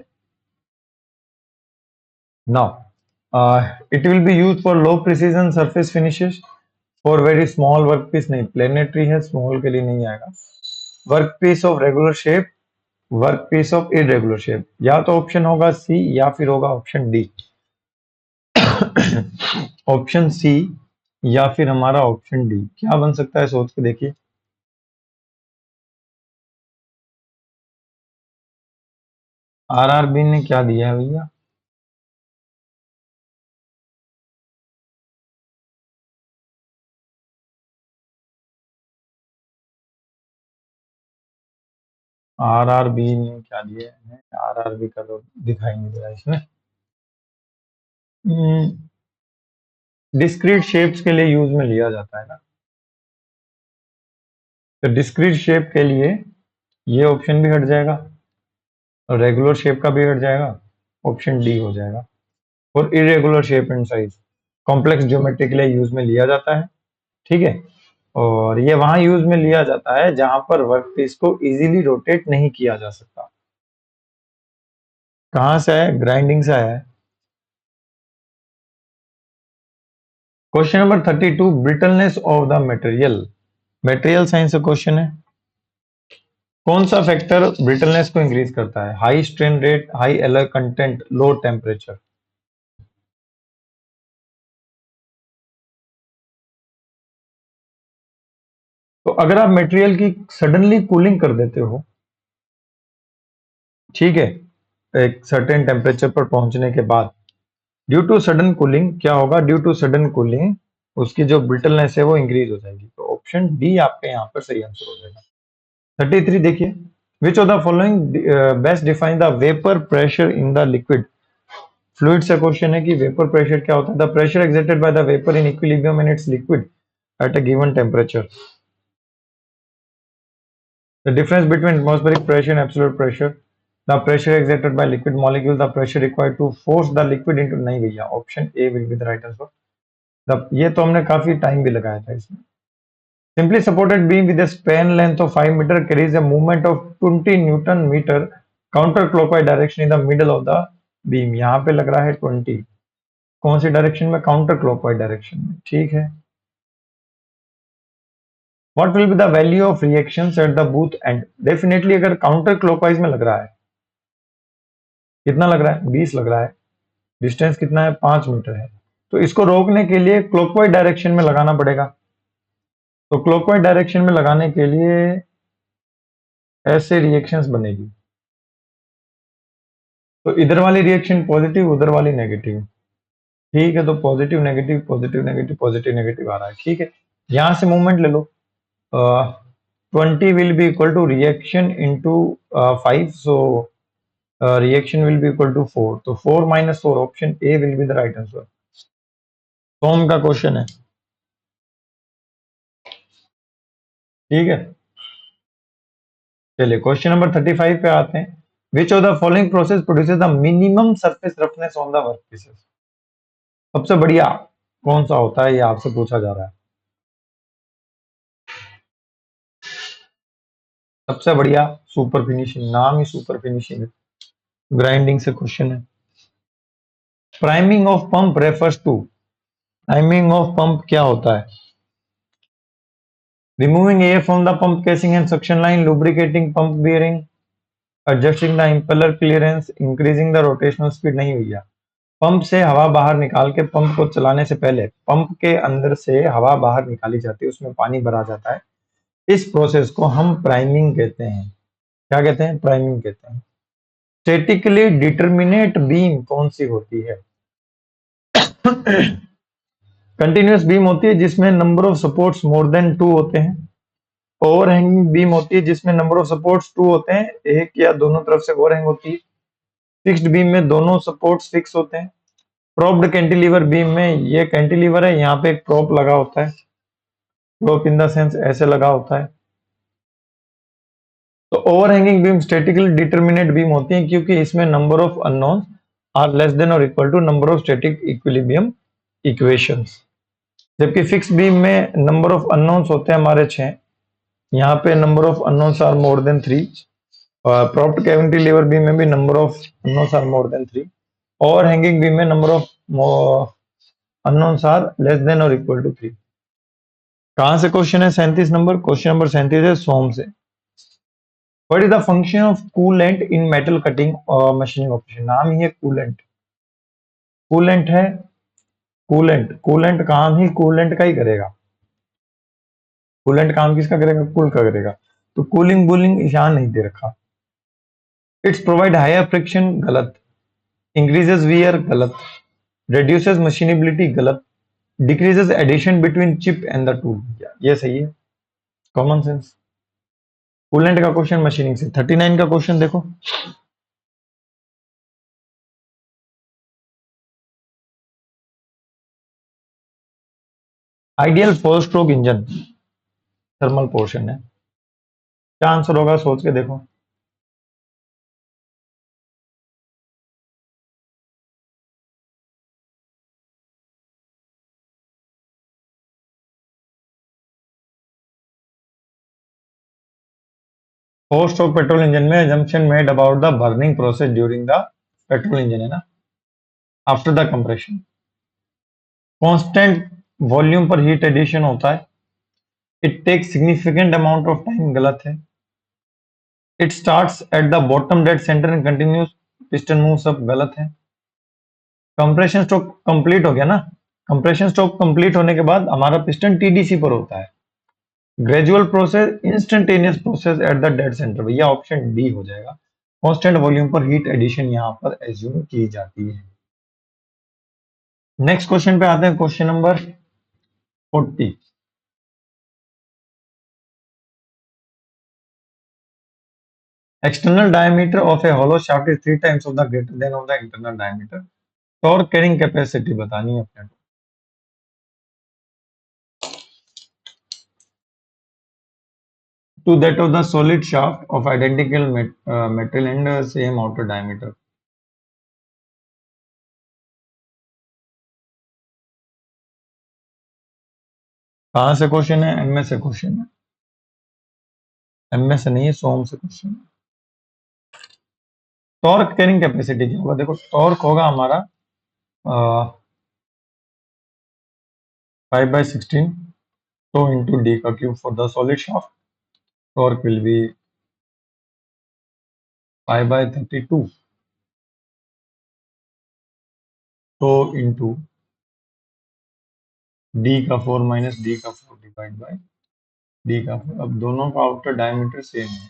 Now it will be use for low precision surface finishes, for very small work piece नहीं, planetary है small के लिए नहीं आएगा। Work piece of regular shape, work piece of irregular shape, या तो ऑप्शन होगा सी या फिर होगा ऑप्शन डी। ऑप्शन सी या फिर हमारा ऑप्शन डी, क्या बन सकता है सोच के देखिए। आरआरबी ने क्या दिया है भैया? आरआरबी ने क्या दिया है? आरआरबी का तो दिखाई नहीं दे रहा इसमें। डिस्क्रीट शेप्स के लिए यूज में लिया जाता है ना, तो डिस्क्रीट शेप के लिए ये ऑप्शन भी हट जाएगा और रेगुलर शेप का भी हट जाएगा, ऑप्शन डी हो जाएगा। और irregular shape and size complex geometry के लिए यूज में लिया जाता है, ठीक है। और ये वहां यूज में लिया जाता है जहां पर वर्कपीस को इजीली रोटेट नहीं किया जा सकता। कहां से है? ग्राइंडिंग से आया है। Question number 32, brittleness of the material, material science का क्वेश्चन है। कौन सा फैक्टर ब्रिटलनेस को इंक्रीज करता है? High strain rate, high alloy content, low temperature. तो अगर आप मटेरियल की सडनली कूलिंग कर देते हो, ठीक है, एक सर्टेन टेम्परेचर पर पहुंचने के बाद, ड्यू टू सडन कूलिंग क्या होगा? ड्यू टू सडन कूलिंग उसकी जो ब्रिटलनेस है वो इंक्रीज हो जाएगी। तो ऑप्शन डी आपके यहाँ पर सही आंसर हो जाएगा। 33 देखिए, विच of the following best define the vapour pressure in the liquid. Fluid से क्वेश्चन है कि वेपर प्रेशर क्या होता है? The pressure exerted by the vapour in equilibrium in its liquid at a given temperature. The difference between atmospheric pressure and absolute pressure, the pressure exerted by liquid molecule, the pressure required to force the liquid into, नहीं भैया, option A will be the right answer. तब ये तो हमने काफी time भी लगाया था इसमें। Simply supported beam with a span length of 5 meter carries a movement of 20 Newton meter counterclockwise direction in the middle of the beam। यहाँ पे लग रहा है 20, कौन सी डायरेक्शन में? काउंटर क्लॉकवाइज डायरेक्शन में, ठीक है। What will be the value of reactions at the both end? Definitely अगर काउंटर क्लॉकवाइज में लग रहा है, कितना लग रहा है? 20 लग रहा है, डिस्टेंस कितना है? 5 मीटर है, तो इसको रोकने के लिए क्लॉकवाइज डायरेक्शन में लगाना पड़ेगा। तो क्लॉकवाइज डायरेक्शन में लगाने के लिए ऐसे रिएक्शंस बनेगी, तो इधर वाली रिएक्शन पॉजिटिव, उधर वाली नेगेटिव, ठीक है। तो positive negative positive negative positive negative आ रहा है, ठीक है। यहां से मूवमेंट ले लो, 20 will be equal to reaction into 5, so reaction will be equal to 4, तो 4 minus 4, option A will be the right answer. SOM का क्वेश्चन है, ठीक है। चलिए क्वेश्चन नंबर 35 पे आते हैं। Which of the following process produces the minimum surface roughness on the workpieces? सबसे बढ़िया कौन सा होता है, ये आपसे पूछा जा रहा है। सबसे बढ़िया सुपर फिनिशिंग, नाम ही सुपर फिनिशिंग है, ग्राइंडिंग से क्वेश्चन है। Priming of pump refers to, priming of pump क्या होता है? Removing air from the pump casing and suction line, lubricating pump bearing, adjusting the impeller clearance, increasing the rotational speed. नहीं भैया, pump से हवा बाहर निकाल के पंप को चलाने से पहले पंप के अंदर से हवा बाहर निकाली जाती है, उसमें पानी भरा जाता है। इस प्रोसेस को हम प्राइमिंग कहते हैं। क्या कहते हैं? प्राइमिंग कहते हैं। स्टैटिकली डिटरमिनेट बीम कौन सी होती है? कंटिन्यूअस बीम होती है जिसमें number of supports more than 2 होते हैं। ओवरहैंगिंग बीम होती है जिसमें नंबर ऑफ सपोर्ट्स 2 होते हैं, एक या दोनों तरफ से ओवरहैंग होती है। फिक्स्ड बीम में दोनों सपोर्ट्स फिक्स होते हैं। प्रोप्ड कैंटिलीवर बीम में ये कैंटिलीवर है, यहाँ पे एक प्रोप लगा होता है, प्रोप इन द सेंस ऐसे लगा होता है। तो overhanging beam statically determinate beam होती है क्योंकि इसमें number of unknown are less than और equal to number of static equilibrium equations. जबकि फिक्स बीम में नंबर ऑफ अननोन्स होते हैं हमारे 6, यहाँ पे number of unknowns are more than 3। Propped cantilever beam में भी number of unknowns are more than 3। और हैंगिंग बीम में number of unknowns are less than और इक्वल टू 3। कहां से क्वेश्चन है? 37 नंबर, क्वेश्चन नंबर 37 है सोम से। What is the function of coolant in metal cutting और मशीनिंग ऑपरेशन? नाम ही है कूलेंट, कूलेंट है, कूलेंट, कूलेंट काम ही कूलेंट का ही करेगा। कूलेंट काम किसका करेगा? कूल का करेगा। तो कूलिंग बूलिंग ईशान नहीं दे रखा। इट्स प्रोवाइड हायर फ्रिक्शन, गलत। इंक्रीजेस वियर, गलत। reduces machinability, गलत। Decreases addition between chip and the tool, ये सही है, कॉमन सेंस। कूलेंट का क्वेश्चन मशीनिंग से। 39 का क्वेश्चन देखो। Ideal 4 stroke engine, thermal portion है। क्या आंसर होगा सोच के देखो। फोर स्ट्रोक पेट्रोल इंजन में assumption made about the burning process during the petrol engine है ना, after the compression. Constant volume पर हीट एडिशन होता है। It takes significant amount of time, गलत है। It starts at the bottom dead centre and continues piston moves up, गलत है। Compression stroke complete हो गया ना, कंप्रेशन स्ट्रोक कंप्लीट होने के बाद हमारा पिस्टन टीडीसी पर होता है। Gradual process, instantaneous process at the dead centre, भैया ऑप्शन डी हो जाएगा। कांस्टेंट वॉल्यूम पर हीट एडिशन यहां पर एज्यूम की जाती है। नेक्स्ट क्वेश्चन पे आते हैं, question number 40। External diameter of A hollow shaft is 3 times of the greater than of the internal diameter। Torque carrying capacity बतानी है अपने को। To that of the solid shaft of identical metal and same outer diameter। कहाँ से question है? MS से question है, MS से नहीं है, सोम से क्वेश्चन है। टॉर्क कैरिंग कैपेसिटी क्या होगा? देखो टॉर्क होगा हमारा 5/16 टो इंटू डी का cube for the solid shaft. Torque will be 5/32 tau into D का 4 माइनस डी का 4 डिवाइड बाय डी का 4। अब दोनों का आउटर डायमीटर सेम है,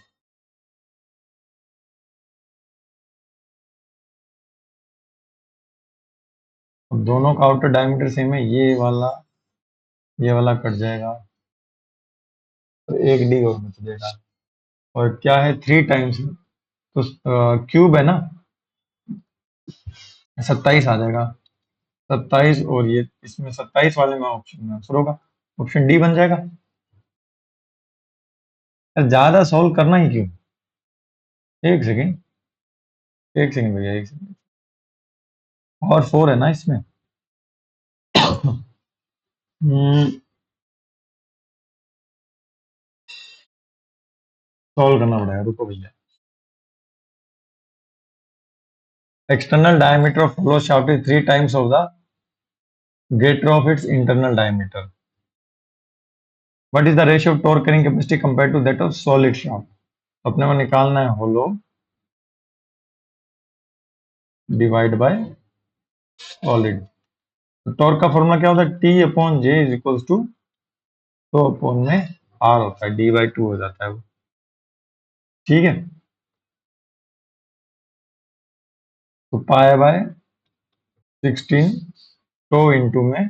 अब दोनों का आउटर डायमीटर सेम है, ये वाला कट जाएगा तो एक डी और बच जाएगा। और क्या है? 3 टाइम्स, तो क्यूब है ना, 27 आ जाएगा। 27 और ये इसमें 27 वाले में ऑप्शन में आंसर होगा, ऑप्शन डी बन जाएगा। यार ज्यादा सॉल्व करना ही क्यों? एक सेकेंड, एक सेकेंड भैया, एक सेकेंड। और 4 है ना इसमें। सॉल्व करना पड़ेगा, रुको भैया। External diameter of hollow shaft is 3 times of the greater of its internal diameter. What is the ratio of torque carrying capacity compared to that of solid shaft? अपने को निकालना है होलो डिवाइड बाय सॉलिड। तो torque का formula क्या होता है? T upon J is equals to, तो अपॉन में आर होता है, डी/2 हो जाता है वो। ठीक है, तो पाई बाय 16 टो इंटू में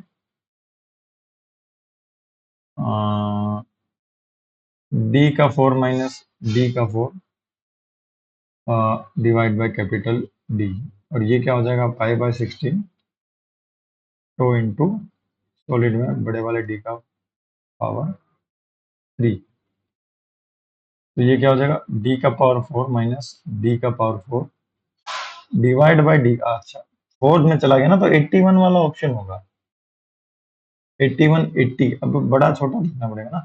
डी का 4 माइनस डी का 4 डिवाइड बाय कैपिटल डी। और ये क्या हो जाएगा? Pi by 16 tau into solid में बड़े वाले डी का पावर 3। तो ये क्या हो जाएगा? डी का पावर 4 माइनस डी का पावर 4 डिवाइड बाय डी। अच्छा, फोर्थ में चला गया ना, तो 81 वाला ऑप्शन होगा। 81 80, अब बड़ा छोटा लिखना पड़ेगा ना,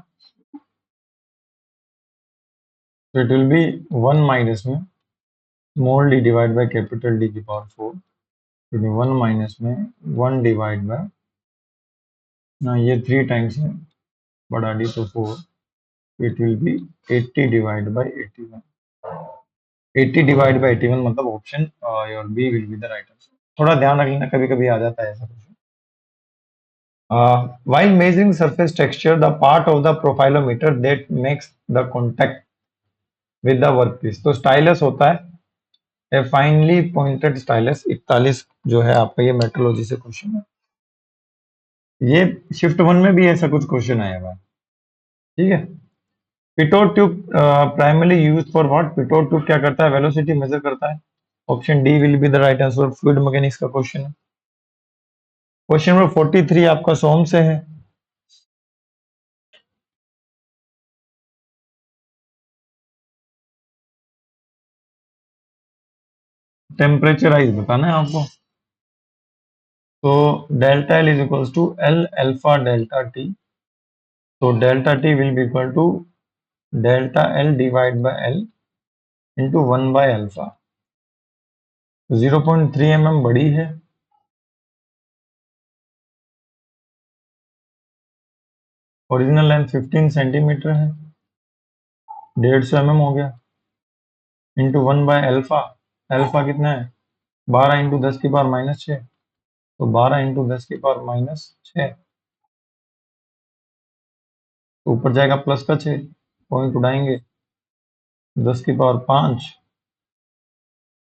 तो इट विल बी 1 माइनस में small D divide by capital D की पावर 4, तो 1 माइनस में 1 डिवाइड बाय, ये 3 टाइम्स है बड़ा डी, तो 4, it will be 80 divide by 81। 80 divide by 81 मतलब option your B will be the right answer. थोड़ा ध्यान रख लेना, कभी कभी आ जाता है ऐसा कुछ। While measuring surface texture, the part of the profilometer that makes the contact with the workpiece, तो स्टाइलस होता है, ए फाइनली पॉइंटेड स्टाइलस। 41 जो है आपका, ये मेट्रोलॉजी से क्वेश्चन है। ये शिफ्ट 1 में भी ऐसा कुछ क्वेश्चन आया हुआ है। ठीक है, Pitot tube primarily use for what? Pitot tube क्या करता है? वेलोसिटी मेजर करता है। Option D will be the right answer. Fluid mechanics का क्वेश्चन है। क्वेश्चन नंबर 43 आपका सोम से है। टेम्परेचराइज बताना है आपको, तो delta L is equals to L alpha delta T. तो delta T will be equal to delta L divide by L into 1/अल्फा। 0.3 mm बड़ी है, ओरिजिनल लेंथ 15 सेंटीमीटर है, 150 mm हो गया, इंटू 1/अल्फा। अल्फा कितना है? 12 इंटू 10 की पावर माइनस 6, तो 12 इंटू 10 की पावर माइनस 6, तो ऊपर जाएगा प्लस का 6, पॉइंट उड़ाएंगे, 10 की पावर 5,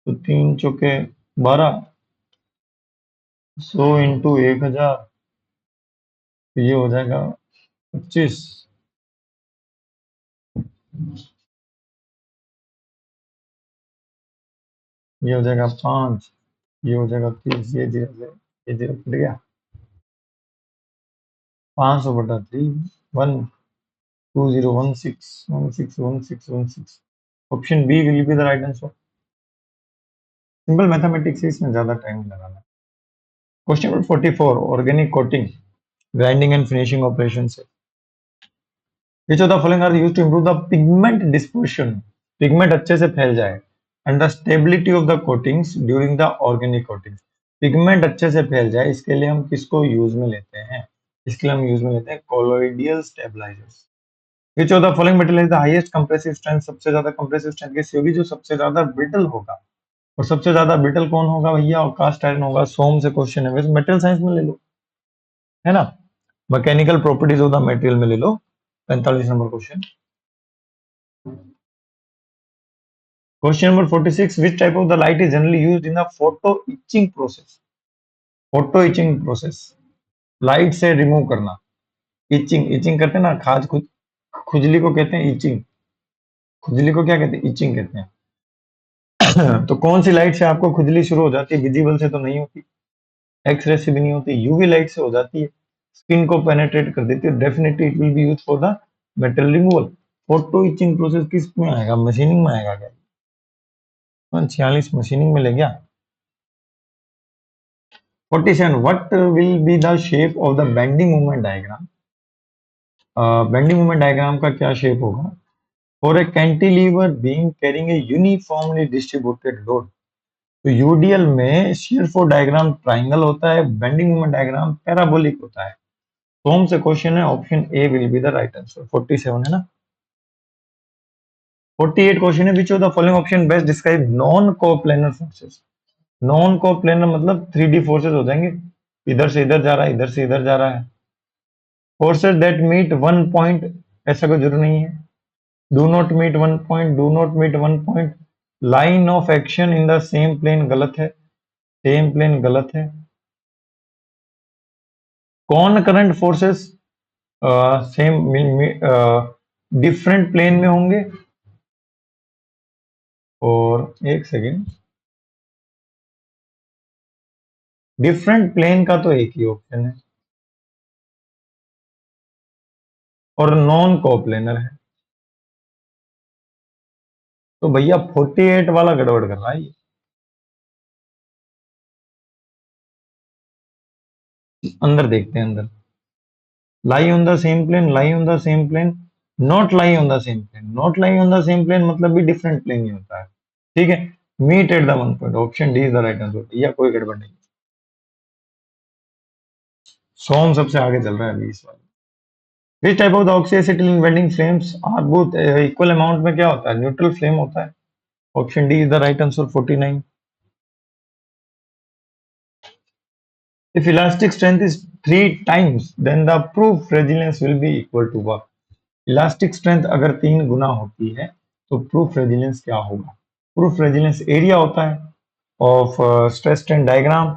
तो 3 चौके 12, 100 इंटू 1000, तो ये हो जाएगा 25, ये हो जाएगा 5, ये हो जाएगा 30, ये जीरो कट गया, 500/3, 12016161616। Option B will be the right answer. Simple mathematics है, इसमें ज्यादा टाइम नहीं लगाना। Question number 44, organic coating grinding and finishing operation से which of the following are used to improve the pigment dispersion, pigment अच्छे से फैल जाए, and the stability of the coatings during the organic coating, pigment अच्छे से फैल जाए इसके लिए हम किसको यूज में लेते हैं, इसके लिए हम यूज में लेते हैं colloidal stabilisers. Which of the following metal is the highest compressive strength, सबसे ज्यादा कंप्रेसिव स्ट्रेंथ किसकी होगी, जो सबसे ज्यादा ब्रिटल होगा। और सबसे ज्यादा ब्रिटल कौन होगा भैया, और कास्ट आयरन होगा। सोम से क्वेश्चन है, वैसे मेटल साइंस में ले लो, है ना, mechanical properties of the material में ले लो, 45 number question. Question number 46, which type of the light is generally used in the photo etching process, photo etching process, light से रिमूव करना, इचिंग, इचिंग करते हैं ना, खाज खुद, खुजली को कहते हैं इचिंग, खुजली को क्या कहते हैं, इचिंग कहते हैं। तो कौन सी लाइट से आपको खुजली शुरू हो जाती है, विजिबल से तो नहीं होती, एक्स रे से भी नहीं होती, यूवी लाइट से हो जाती है, स्किन को पेनेट्रेट कर देती है, definitely it will be use for the metal removal. Photo etching process किस में आएगा, मशीनिंग में आएगा क्या, 46 मशीनिंग में ले गया। 47, what will be the shape of the bending movement diagram, bending movement diagram का क्या शेप होगा, for a cantilever being carrying a uniformly distributed load. तो यूडीएल में शियर फोर्स डायग्राम ट्राइंगल होता है, बेंडिंग मोमेंट डायग्राम पैराबोलिक होता है। तो हम से क्वेश्चन है, option A will be the right answer. 47 है ना। 48 क्वेश्चन है, which of the following option best describe non coplanar forces. Non coplanar मतलब 3D फोर्सेस हो जाएंगे, इधर से इधर जा रहा है, इधर से इधर जा रहा है। Forces that meet one point, ऐसा कोई जरूर नहीं है। Do not meet one point, do not meet one point, line of action in the same plane गलत है, सेम प्लेन गलत है। कौन current forces same different plane में होंगे, और एक सेकेंड, डिफरेंट प्लेन का तो एक ही ऑप्शन है, और नॉन कोप्लेनर है। तो भैया 48 वाला गड़बड़ कर रहा है ये। अंदर देखते हैं अंदर, lie on the same plane, lie on the same plane, not lie on the same plane, not lie on the same plane मतलब भी डिफरेंट प्लेन ही होता है। ठीक है, meet at the one point, option D is the right answer, या कोई गड़बड़ नहीं। सोम सबसे आगे चल रहा है अभी इस बार। Which type of the oxyacetylene welding flames are both equal amount में क्या होता है, न्यूट्रल फ्लेम होता है। Option D is the right answer 49। If elastic strength is 3 times, then the proof resilience will be equal to what? Elastic strength अगर 3 गुना होती है तो प्रूफ रेजिलियंस क्या होगा। प्रूफ रेजिलियंस एरिया होता है ऑफ स्ट्रेस स्ट्रेन डायग्राम,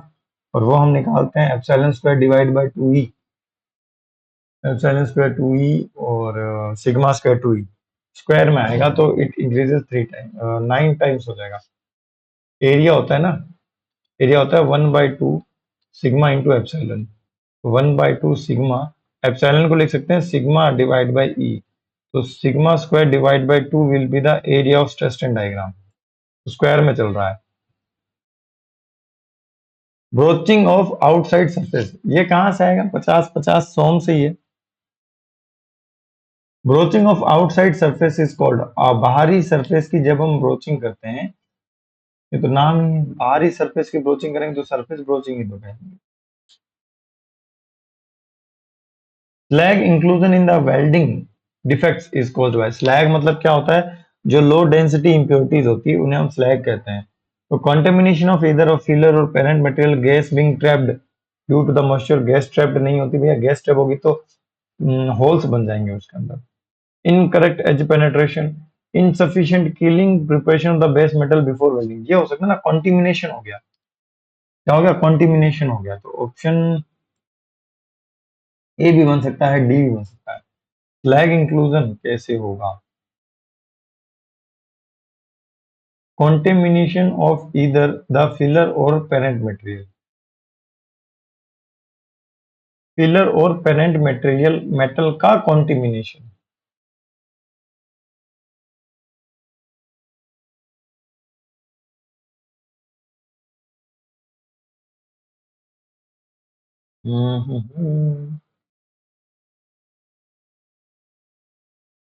और वो हम निकालते हैं epsilon square divide by 2e, epsilon square 2e और सिग्मा स्क्वायर 2e, स्क्वायर में आएगा तो इट इंक्रीजेस 9 टाइम्स हो जाएगा। एरिया होता है ना, एरिया होता है 1/2 sigma into epsilon, 1/2 sigma, epsilon को लिख सकते हैं सिग्मा डिवाइड बाय ई, तो sigma square divide by 2 will be the area of stress strain diagram, square में चल रहा है। ब्रोचिंग ऑफ आउटसाइड सरफेस, ये कहां से आएगा, 50-50 सोम से ही है। Broaching of outside surface is called, बाहरी सरफेस की जब हम ब्रोचिंग करते हैं, ये तो नाम ही है, बाहरी सरफेस की ब्रोचिंग करेंगे तो सरफेस ब्रोचिंग ही तो कहेंगे। Slag inclusion in the welding defects is called by, slag मतलब क्या होता है, जो लो डेंसिटी इंप्योरिटीज होती है उन्हें हम स्लैग कहते हैं। तो contamination of either of filler और parent material, gas being trapped due to the moisture, gas trapped नहीं होती भैया, गैस ट्रैप होगी तो होल्स बन जाएंगे उसके अंदर। Incorrect edge penetration, insufficient cleaning preparation of the base metal before welding, ये हो सकता है ना, कॉन्टिमिनेशन हो गया, क्या हो गया, कॉन्टिमिनेशन हो गया। तो ऑप्शन ए भी बन सकता है, डी भी बन सकता है। फ्लैग इंक्लूजन कैसे होगा, contamination of either the filler और पेरेंट मटेरियल, फिलर और पेरेंट मटेरियल मेटल का contamination.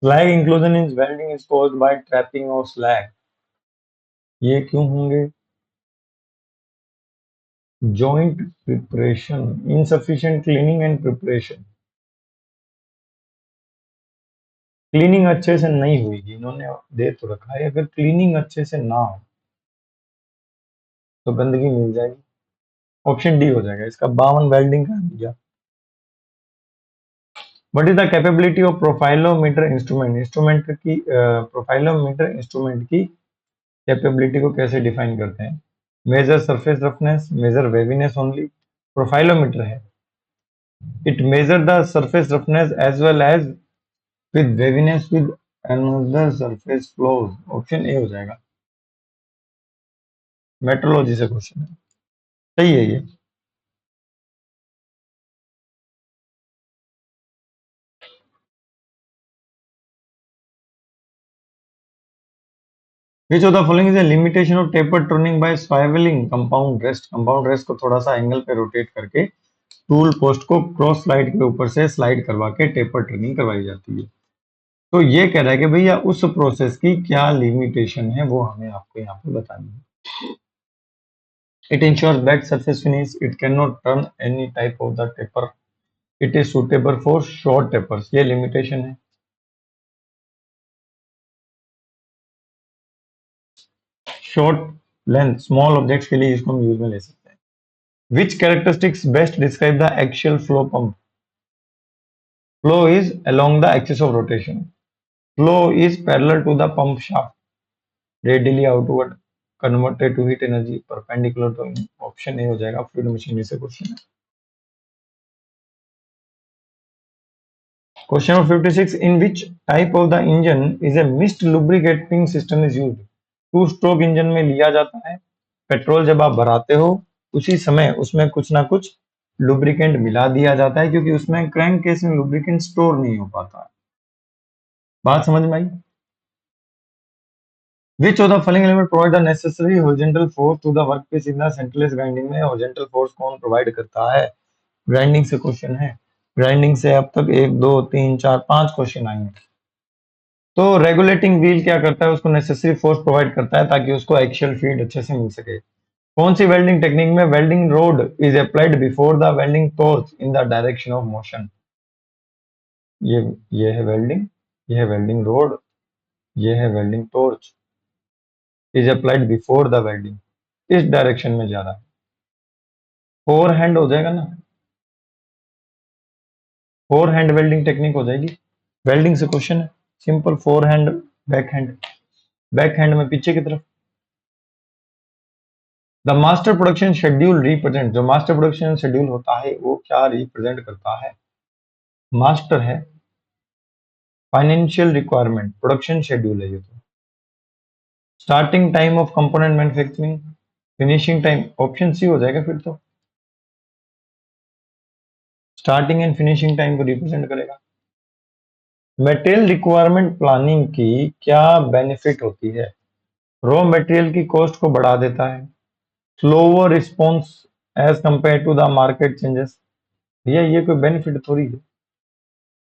Slag inclusion in welding is caused by trapping of slag. ये क्यों होंगे? Joint preparation, insufficient cleaning and preparation. Cleaning अच्छे से नहीं हुई, इन्होंने दे तो रखा है, अगर क्लीनिंग अच्छे से ना हो तो गंदगी मिल जाएगी। ऑप्शन डी हो जाएगा इसका। 52 वेल्डिंग का दिया। What is the capability of profilometer instrument? Instrument की प्रोफाइलोमीटर इंस्ट्रूमेंट की कैपेबिलिटी को कैसे डिफाइन करते हैं? Measure surface roughness, measure waviness only. Profilometer है, it measure the surface roughness as well as with waviness with another surface flaws. Option A हो जाएगा। Metrology से क्वेश्चन है, सही है ये। Which of the following is a limitation of taper turning by swiveling compound rest? Compound rest को थोड़ा सा एंगल पे रोटेट करके टूल पोस्ट को क्रॉस स्लाइड के ऊपर से स्लाइड करवा के टेपर टर्निंग करवाई जाती है। तो ये कह रहा है कि भैया उस प्रोसेस की क्या लिमिटेशन है वो हमें आपको यहाँ पे बतानी है। It ensures bad surface finish, it can not turn any type of the taper, it is suitable for short tapers. ये लिमिटेशन है। शॉर्ट लेंथ स्मॉल ऑब्जेक्ट्स के लिए इसको हम यूज में ले सकते हैं। Which characteristics best describe the axial flow pump? Flow is along the axis of rotation. Flow is parallel to the pump shaft, radially outward, converted to heat energy, perpendicular to option A हो जाएगा। Fluid machinery से question है। Question number 56, in which type of the engine is a mist lubricating system is used? Two stroke engine में लिया जाता है। Petrol जब आप भराते हो उसी समय उसमें कुछ ना कुछ लुब्रिकेंट मिला दिया जाता है, क्योंकि उसमें क्रैंक केस में लुब्रिकेंट स्टोर नहीं हो पाता। बात समझ में आई? Which of the following element provide the necessary horizontal force to the workpiece in the centerless grinding? में horizontal force कौन प्रोवाइड करता है? ग्राइंडिंग से क्वेश्चन है। ग्राइंडिंग से अब तक 1 2 3 4 5 क्वेश्चन आए हैं। तो रेगुलेटिंग व्हील क्या करता है? उसको नेसेसरी फोर्स प्रोवाइड करता है ताकि उसको एक्सियल फीड अच्छे से मिल सके। कौन सी वेल्डिंग टेक्निक में welding road is applied before the welding torch in the direction of motion? ये है वेल्डिंग, ये है वेल्डिंग रोड, ये है welding torch, is applied before the welding, इस डायरेक्शन में जा रहा है। फोर हैंड हो जाएगा ना, फोर हैंड वेल्डिंग टेक्निक हो जाएगी। वेल्डिंग से क्वेश्चन है, simple. Four hand, back hand, back hand में पीछे की तरफ। The master production schedule represent, जो मास्टर प्रोडक्शन शेड्यूल होता है वो क्या रिप्रेजेंट करता है? मास्टर है फाइनेंशियल रिक्वायरमेंट, प्रोडक्शन शेड्यूल है ये तो। Starting time of component manufacturing, finishing time, option C हो जाएगा फिर तो। स्टार्टिंग एंड फिनिशिंग टाइम को रिप्रेजेंट करेगा। मटेरियल रिक्वायरमेंट प्लानिंग की क्या बेनिफिट होती है? रॉ मटेरियल की कॉस्ट को बढ़ा देता है। Slower response as compare to the market changes, भैया ये कोई बेनिफिट थोड़ी है।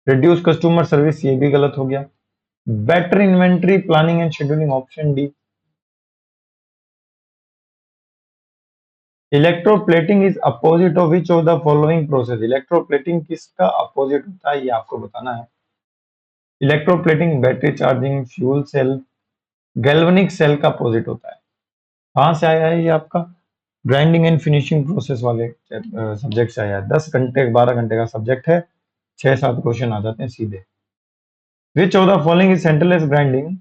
रिड्यूस कस्टमर सर्विस, ये भी गलत हो गया। Better inventory planning and scheduling, option D. Electroplating is opposite of which of the following process? Electroplating किसका अपोजिट होता है ये आपको बताना है। Electroplating battery charging, fuel cell, galvanic cell का अपोजिट होता है। कहां से आया है ये आपका? ग्राइंडिंग एंड फिनिशिंग प्रोसेस वाले सब्जेक्ट से आया है। 10 घंटे 12 घंटे का सब्जेक्ट है, 6-7 क्वेश्चन आ जाते हैं सीधे। विच of the following is centreless grinding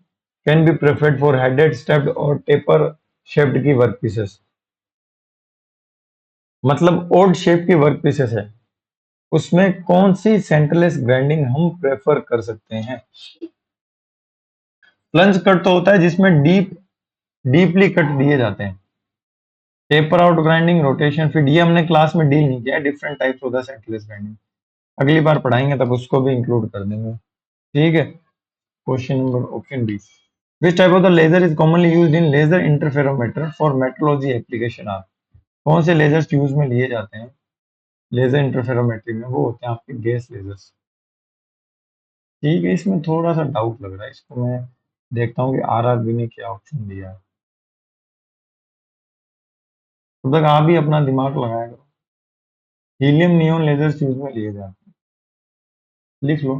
can be preferred for headed, stepped और टेपर शेप्ड की वर्क पीसेस? मतलब ओड शेप की वर्क पीसेस है, उसमें कौन सी सेंटरलेस ग्राइंडिंग हम प्रेफर कर सकते हैं? प्लंज कट तो होता है जिसमें डीपली कट दिए जाते हैं। Taper out grinding, rotation feed, ये हमने क्लास में डील नहीं किया। Different types of the centreless grinding अगली बार पढ़ाएंगे तब उसको भी इंक्लूड कर देंगे, ठीक है। Question number option D. Which type of the laser is commonly used in laser interferometer for metrology application? आर कौन से लेजर्स यूज में लिए जाते हैं लेजर इंटरफेरोमेट्री में? वो होते हैं आपके गैस लेजर्स, ठीक है, इसमें थोड़ा सा डाउट लग रहा है, इसको मैं देखता हूँ कि आरआरबी ने क्या ऑप्शन दिया है। तब तक आप भी अपना दिमाग लगाया करो। हीलियम नियॉन लेजर यूज में लिए जाते हैं, लिख लो।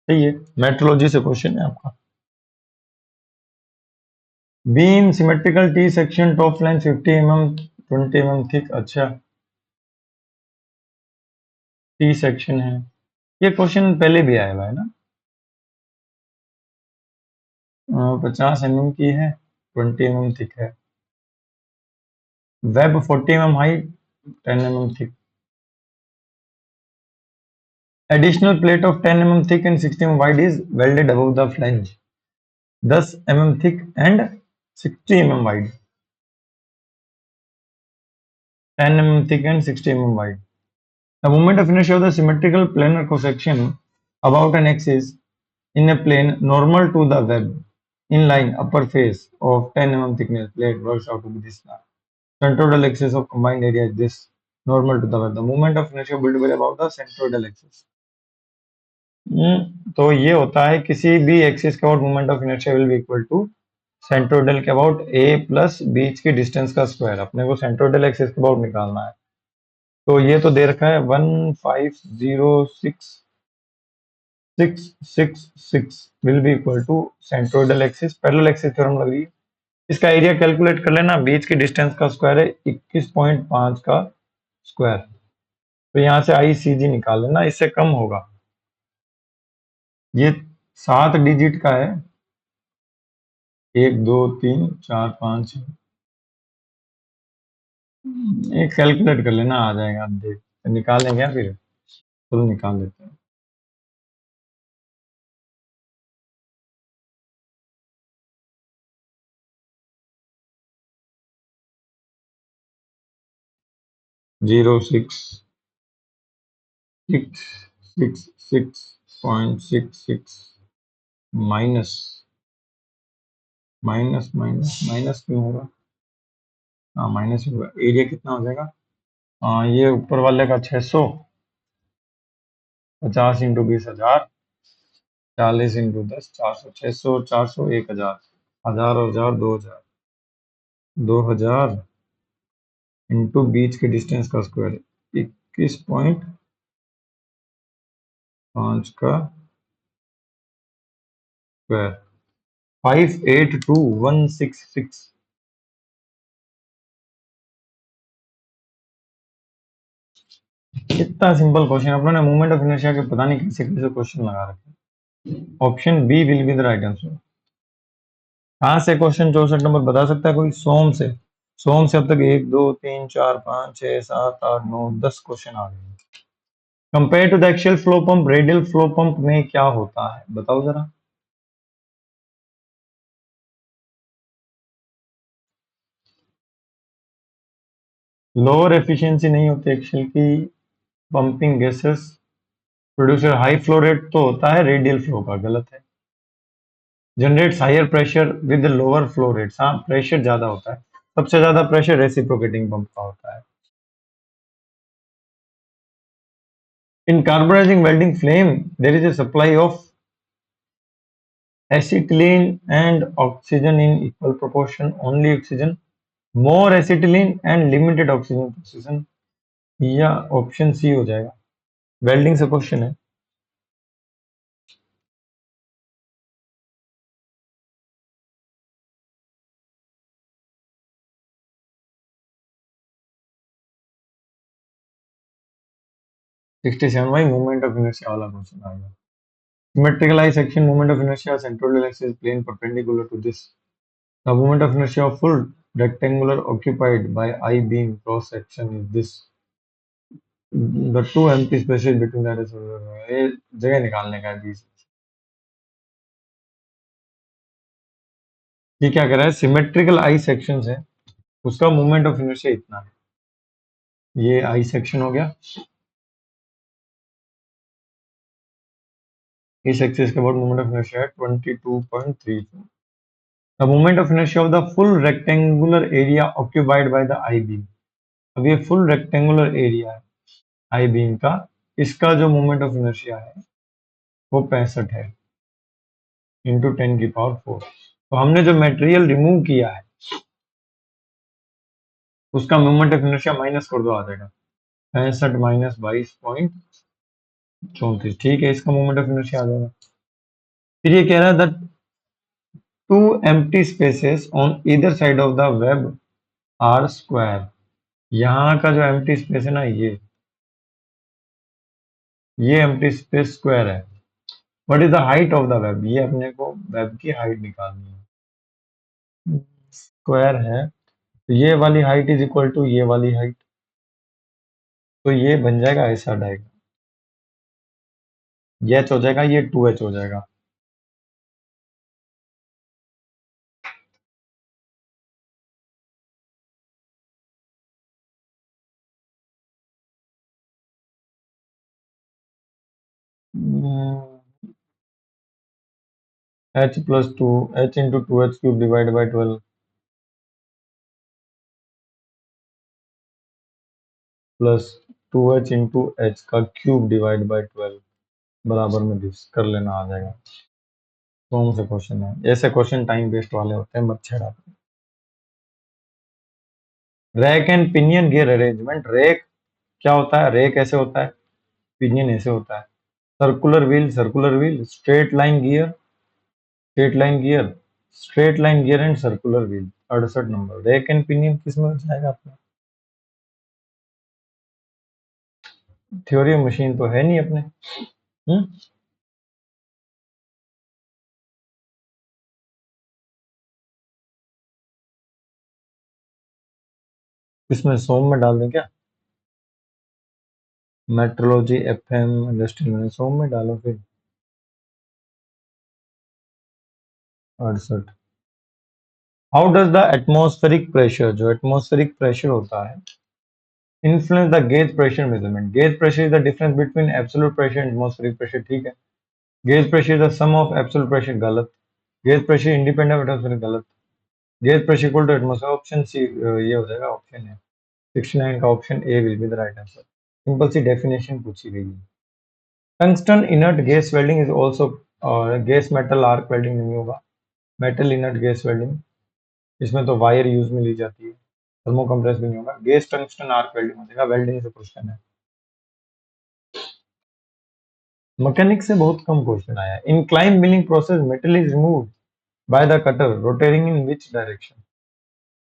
सही है, मेट्रोलॉजी से क्वेश्चन है आपका। Beam symmetrical T section top line 50 mm 20 mm thick. अच्छा, टी सेक्शन है, ये क्वेश्चन पहले भी आया हुआ है ना। 50 mm की है, 20 mm थिक है। Web 40 mm height, 10 mm thick. Additional plate of 10 mm thick and 60 mm wide is welded above the flange, 10 mm thick and 60 mm wide. 10 mm thick and 60 mm wide. The moment of inertia of the symmetrical planar cross-section about an axis in a plane normal to the web in-line upper face of 10 mm thickness plate works out to be this. Centroidal axis of combined area is this, normal to the web. The moment of inertia will be about the centroidal axis. तो ये होता है किसी भी axis के about moment of inertia will be equal to centroidal के about A plus बीच की डिस्टेंस का स्क्वायर। अपने को सेंट्रोइडल एक्सिस के अबाउट निकालना है, तो ये तो दे रखा है 1506666 will be equal to centroidal axis. Parallel axis theorem लग रही है। इसका एरिया कैलकुलेट कर लेना, बीच की डिस्टेंस का स्क्वायर है 21.5 का स्क्वायर, तो यहाँ से आई सी जी निकाल लेना, इससे कम होगा। ये 7 डिजिट का है, 1 2 3 4 5। एक कैलकुलेट कर लेना, आ जाएगा। आप देख निकालें क्या फिर? चलो निकाल लेते हैं। Zero six six six 6.66 minus minus minus minus क्यों होगा? हाँ माइनस होगा। एरिया कितना हो जाएगा? ये ऊपर वाले का 600, 50 इंटू 20,000, 40 इंटू 10, 400, 600, 400, 1,000, 1000 और 1000, 2000, 2000 इंटू बीच के डिस्टेंस का स्क्वायर, 21.5 का स्क्वायर, 582166। इतना सिंपल क्वेश्चन अपनों ने मूवमेंट ऑफ इनर्शिया के पता नहीं कैसे कैसे क्वेश्चन लगा रखे। Option B will be the right answer. कहाँ से क्वेश्चन 64 नंबर बता सकता है कोई? सोम से। सोम से अब तक 1 2 3 4 5 6 7 8 9 10 क्वेश्चन आ गए। Compare to the axial flow pump, radial flow pump में क्या होता है बताओ जरा। लोअर एफिशिएंसी नहीं होती एक्सियल की pumping gases producer, high flow rate तो होता है रेडियल फ्लो का, गलत है। Generates higher pressure with lower flow rates, हाँ प्रेशर ज्यादा होता है, सबसे ज्यादा प्रेशर रेसिप्रोकेटिंग पंप का होता है। In carbonising welding flame there is a supply of acetylene and oxygen in equal proportion, only oxygen, more acetylene and limited oxygen position, या ऑप्शन सी हो जाएगा। वेल्डिंग से क्वेश्चन है। सिक्सटी सेवन भाई movement of inertia वाला question आएगा। Symmetrical I section movement of inertia centroidal axis plane perpendicular to this. The movement of inertia of full rectangular occupied by I beam cross section is this. The two empty spaces between that is, ये जगह निकालने का है बीच। ये क्या कर रहा है? सिमेट्रिकल आई सेक्शन है, उसका मूवमेंट ऑफ इनर्शिया इतना है। ये आई सेक्शन हो गया, इस एक्सिस के बाद मूवमेंट ऑफ इनर्शिया है 22.34। The movement of inertia of the full rectangular area occupied by the I beam, अब ये फुल रेक्टेंगुलर एरिया है आई बीम का, इसका जो मोमेंट ऑफ इनर्शिया है वो 65 है इंटू 10⁴। तो हमने जो मटेरियल रिमूव किया है उसका मोमेंट ऑफ इनर्शिया माइनस कर दो, आ जाएगा 65 माइनस 22.34। ठीक है, इसका मोमेंट ऑफ इनर्शिया आ जाएगा। फिर ये कह रहा है that two empty spaces on either side of the web are square. यहाँ का जो एम्प्टी स्पेस है ना, ये एम्प्टी स्पेस स्क्वायर है। What is the height of the web, ये अपने को वेब की हाइट निकालनी है। स्क्वायर है तो ये वाली हाइट इज इक्वल टू ये वाली हाइट, तो ये बन जाएगा ऐसा डायग्राम। ये h हो जाएगा, ये 2h हो जाएगा। h plus 2 h into 2h³ divide by 12 plus 2h into h का क्यूब डिवाइड बाई 12 बराबर में दिस कर लेना, आ जाएगा। कौन सा क्वेश्चन है? ऐसे क्वेश्चन टाइम वेस्ट वाले होते हैं, मत छेड़ा। Rack and pinion gear arrangement. Rack क्या होता है? रैक ऐसे होता है, पिनियन ऐसे होता है। Circular wheel, straight line gear, straight line gear and circular wheel. 68 number. Rack and pinion किस में हो जाएगा अपना? थ्योरी ऑफ मशीन तो है नहीं अपने। हम्म इसमें सोम में डाल दें क्या? मेट्रोलॉजी, एफएम, इंडस्ट्रियल में सोम में डालो फिर। 68। How does the atmospheric pressure, जो एटमॉस्फेरिक प्रेशर होता है, influence the gauge pressure measurement? Gauge pressure is the difference between absolute pressure and atmospheric pressure. ठीक है। Gauge pressure is the sum of absolute pressure, गलत। Gauge pressure independent of atmospheric, गलत। Gauge pressure equal to atmosphere, option C ये हो जाएगा, option है 69 का option A will be the right answer. Simple C definition पूछी गई है। Tungsten inert gas welding is also, और गैस मेटल आर्क वेल्डिंग नहीं होगा, मेटल इनर्ट गैस वेल्डिंग, इसमें तो वायर यूज में ली जाती है। थर्मो कंप्रेस भी नहीं होगा, गैस टंगस्टन आर्क वेल्डिंग हो जाएगा, वेल्डिंग से क्वेश्चन है। मैकेनिक्स से बहुत कम क्वेश्चन आया है। In climb milling process metal is removed by the cutter rotating in which direction?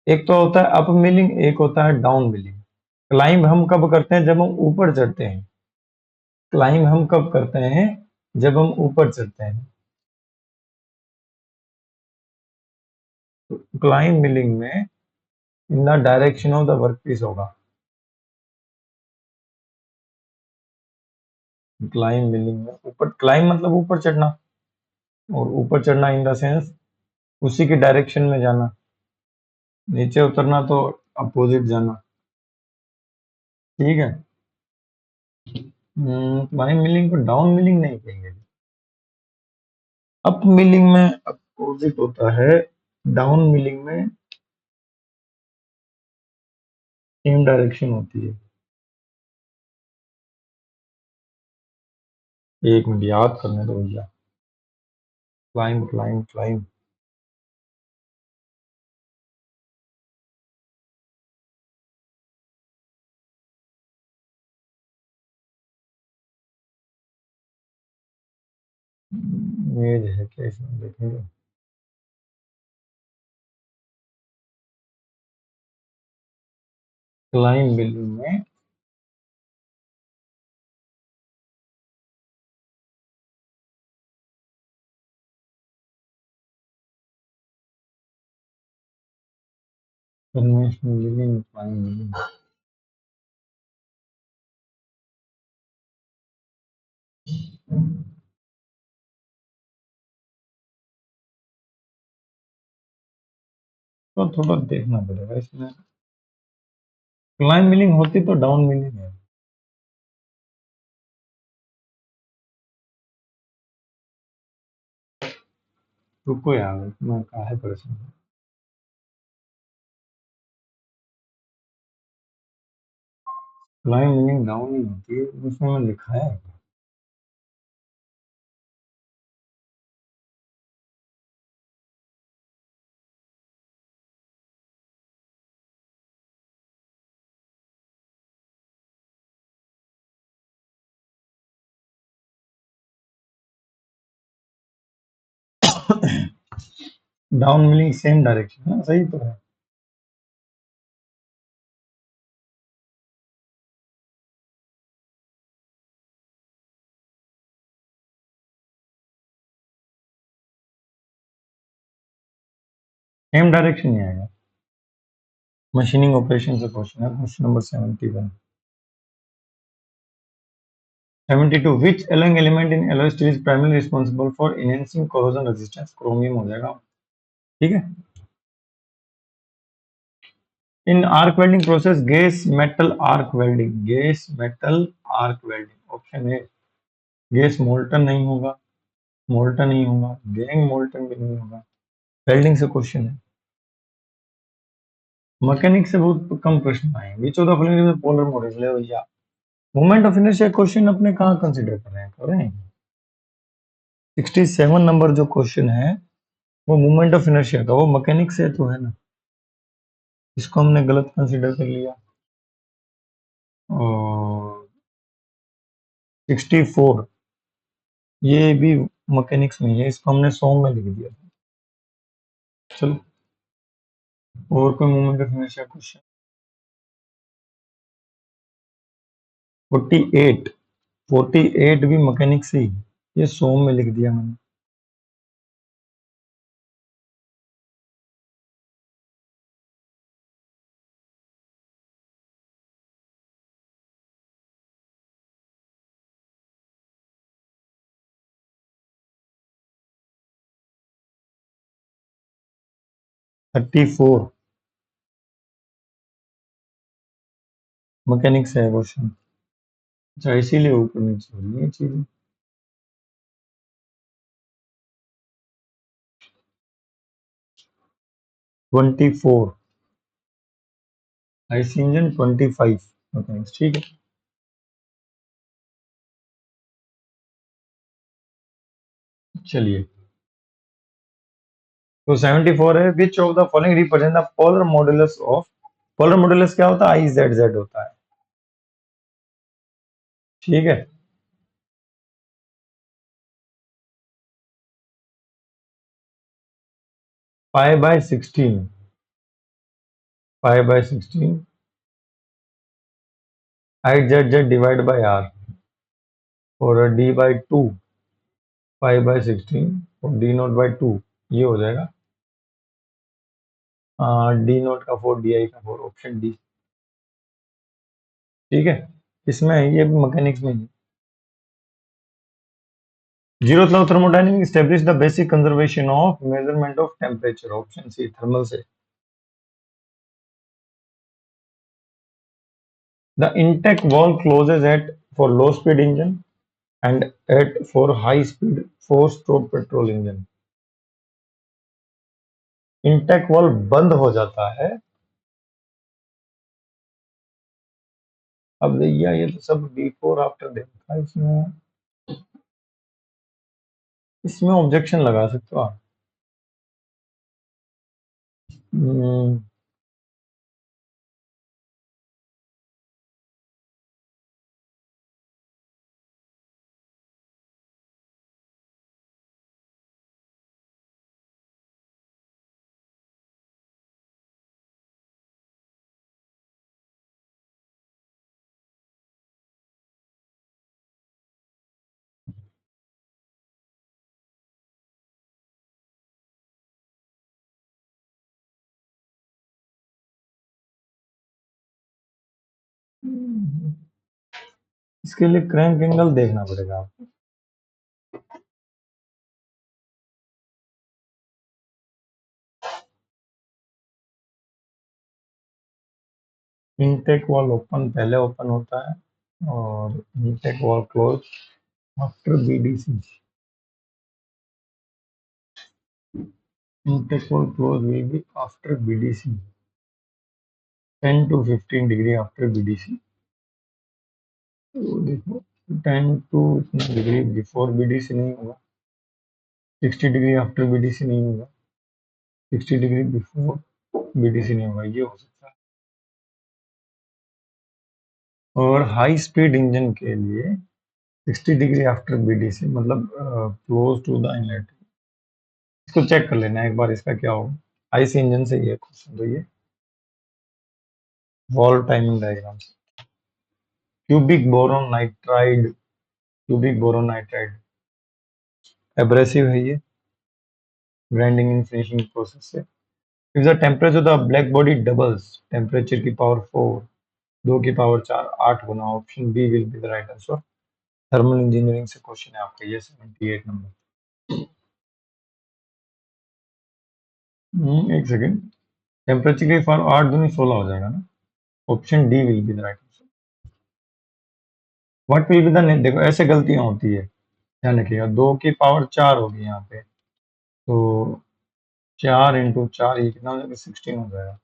एक तो होता है अप मिलिंग, एक होता है डाउन मिलिंग। क्लाइंब हम कब करते हैं? जब हम ऊपर चढ़ते हैं। क्लाइंब हम कब करते हैं? जब हम ऊपर चढ़ते हैं। क्लाइंब मिलिंग में in the direction of the work piece होगा। क्लाइंब मिलिंग में ऊपर, क्लाइंब मतलब ऊपर चढ़ना, और ऊपर चढ़ना इन द सेंस उसी के डायरेक्शन में जाना। नीचे उतरना तो अपोजिट जाना। ठीक है। क्लाइंब मिलिंग को डाउन मिलिंग नहीं कहेंगे। अप मिलिंग में अपोजिट होता है, डाउन मिलिंग में सेम डायरेक्शन होती है। एक मिनट याद करने दो भैया। क्लाइंब क्लाइंब क्लाइंब, ये जो है क्या, इसमें देखेंगे। क्लाइंब मिलिंग में कन्वेंशनल मिलिंग, क्लाइंब मिलिंग, तो थोड़ा देखना पड़ेगा इसमें। क्लाइंब मिलिंग होती तो डाउन मिलिंग है। रुको यार, मैं कहा है परेशान। क्लाइम मीनिंग डाउन ही होती है, उसमें मैं लिखा है। डाउन मीनिंग सेम डायरेक्शन है, सही तो है। सेम डायरेक्शन ही आएगा। मशीनिंग ऑपरेशन से क्वेश्चन है, question number 71। 72 which alloying element in alloy steel is primarily responsible for enhancing corrosion resistance? Chromium हो जाएगा। ठीक है। In arc welding process gas metal arc welding, gas metal arc welding option है। Gas molten नहीं होगा, molten नहीं होगा, gang molten भी नहीं होगा। वेल्डिंग से क्वेश्चन है। मैकेनिक से बहुत कम प्रश्न आए। Which of the following polar model ले भैया। मोमेंट ऑफ इनर्शिया क्वेश्चन अपने कहाँ कंसीडर कर रहे हैं, करें 67 नंबर जो क्वेश्चन है वो मोमेंट ऑफ इनर्शिया का, वो मैकेनिक से तो है ना, इसको हमने गलत कंसीडर कर लिया। और 64 ये भी मैकेनिक्स में ही है, इसको हमने सॉन्ग में लिख दिया था। चलो, और कोई मोमेंट ऑफ इनर्शिया क्वेश्चन। 48 48 भी मैकेनिक्स से ही, ये सॉन्ग में लिख दिया मैंने। थर्टी फोर मैकेनिक्स है क्वेश्चन। अच्छा, इसीलिए ऊपर नीचे हो रही है चीजें। 24 आईसी इंजन। 25 मैकेनिक्स। ठीक है, चलिए। तो 74 है, which of the following represent the polar modulus of. Polar modulus क्या होता है? आई जेड जेड होता है। ठीक है। Pi by 16, pi by 16 I Z Z divide by R, और डी बाई 2 पाई बाय 16 और डी नोट बाई 2, ये हो जाएगा डी नोट का 4 डी आई का 4, ऑप्शन डी। ठीक है, इसमें ये भी मैकेनिक्स में ही। Zero law thermodynamic establish the basic conservation of measurement of temperature, option C thermal से। The intake valve closes at for low speed engine and at for high speed 4 stroke petrol engine. Intake valve बंद हो जाता है। अब भैया ये तो सब बिफोर आफ्टर देखा, इसमें इसमें ऑब्जेक्शन लगा सकते हो आप। हम्म, इसके लिए क्रैंक एंगल देखना पड़ेगा आपको। इनटेक वॉल ओपन पहले ओपन होता है, और intake wall close after BDC. Intake wall close will be after BDC, 10 to 15 degree after BDC. तो देखो 10 to इतना डिग्री बिफोर बीडीसी नहीं होगा, 60 डिग्री आफ्टर बीडीसी नहीं होगा, 60 डिग्री बिफोर बीडीसी नहीं होगा, ये हो सकता है। और हाई स्पीड इंजन के लिए 60 डिग्री आफ्टर बीडीसी मतलब क्लोज टू द इनलेट। इसको चेक कर लेना एक बार, इसका क्या होगा। आईसी इंजन से ये क्वेश्चन, तो ये वॉल्व टाइमिंग डायग्राम से। Cubic boron nitride, cubic boron nitride abrasive है ये, ग्राइंडिंग इन फिनिशिंग प्रोसेस से। If the temperature the black body doubles, temperature की पावर 4, 2 की पावर 4, 8 गुना, option B will be the right answer. Thermal engineering से question है आपका ये 78 नंबर। एक सेकेंड, टेम्परेचर की पावर 8 दूनी 16 हो जाएगा ना, option D will be the right answer. What will be the, देखो ऐसे गलतियां होती है, ध्यान रखिएगा। 2 की पावर 4 होगी यहाँ पे, तो 4 × 4 ये कितना हो जाएगा, 16 हो जाएगा।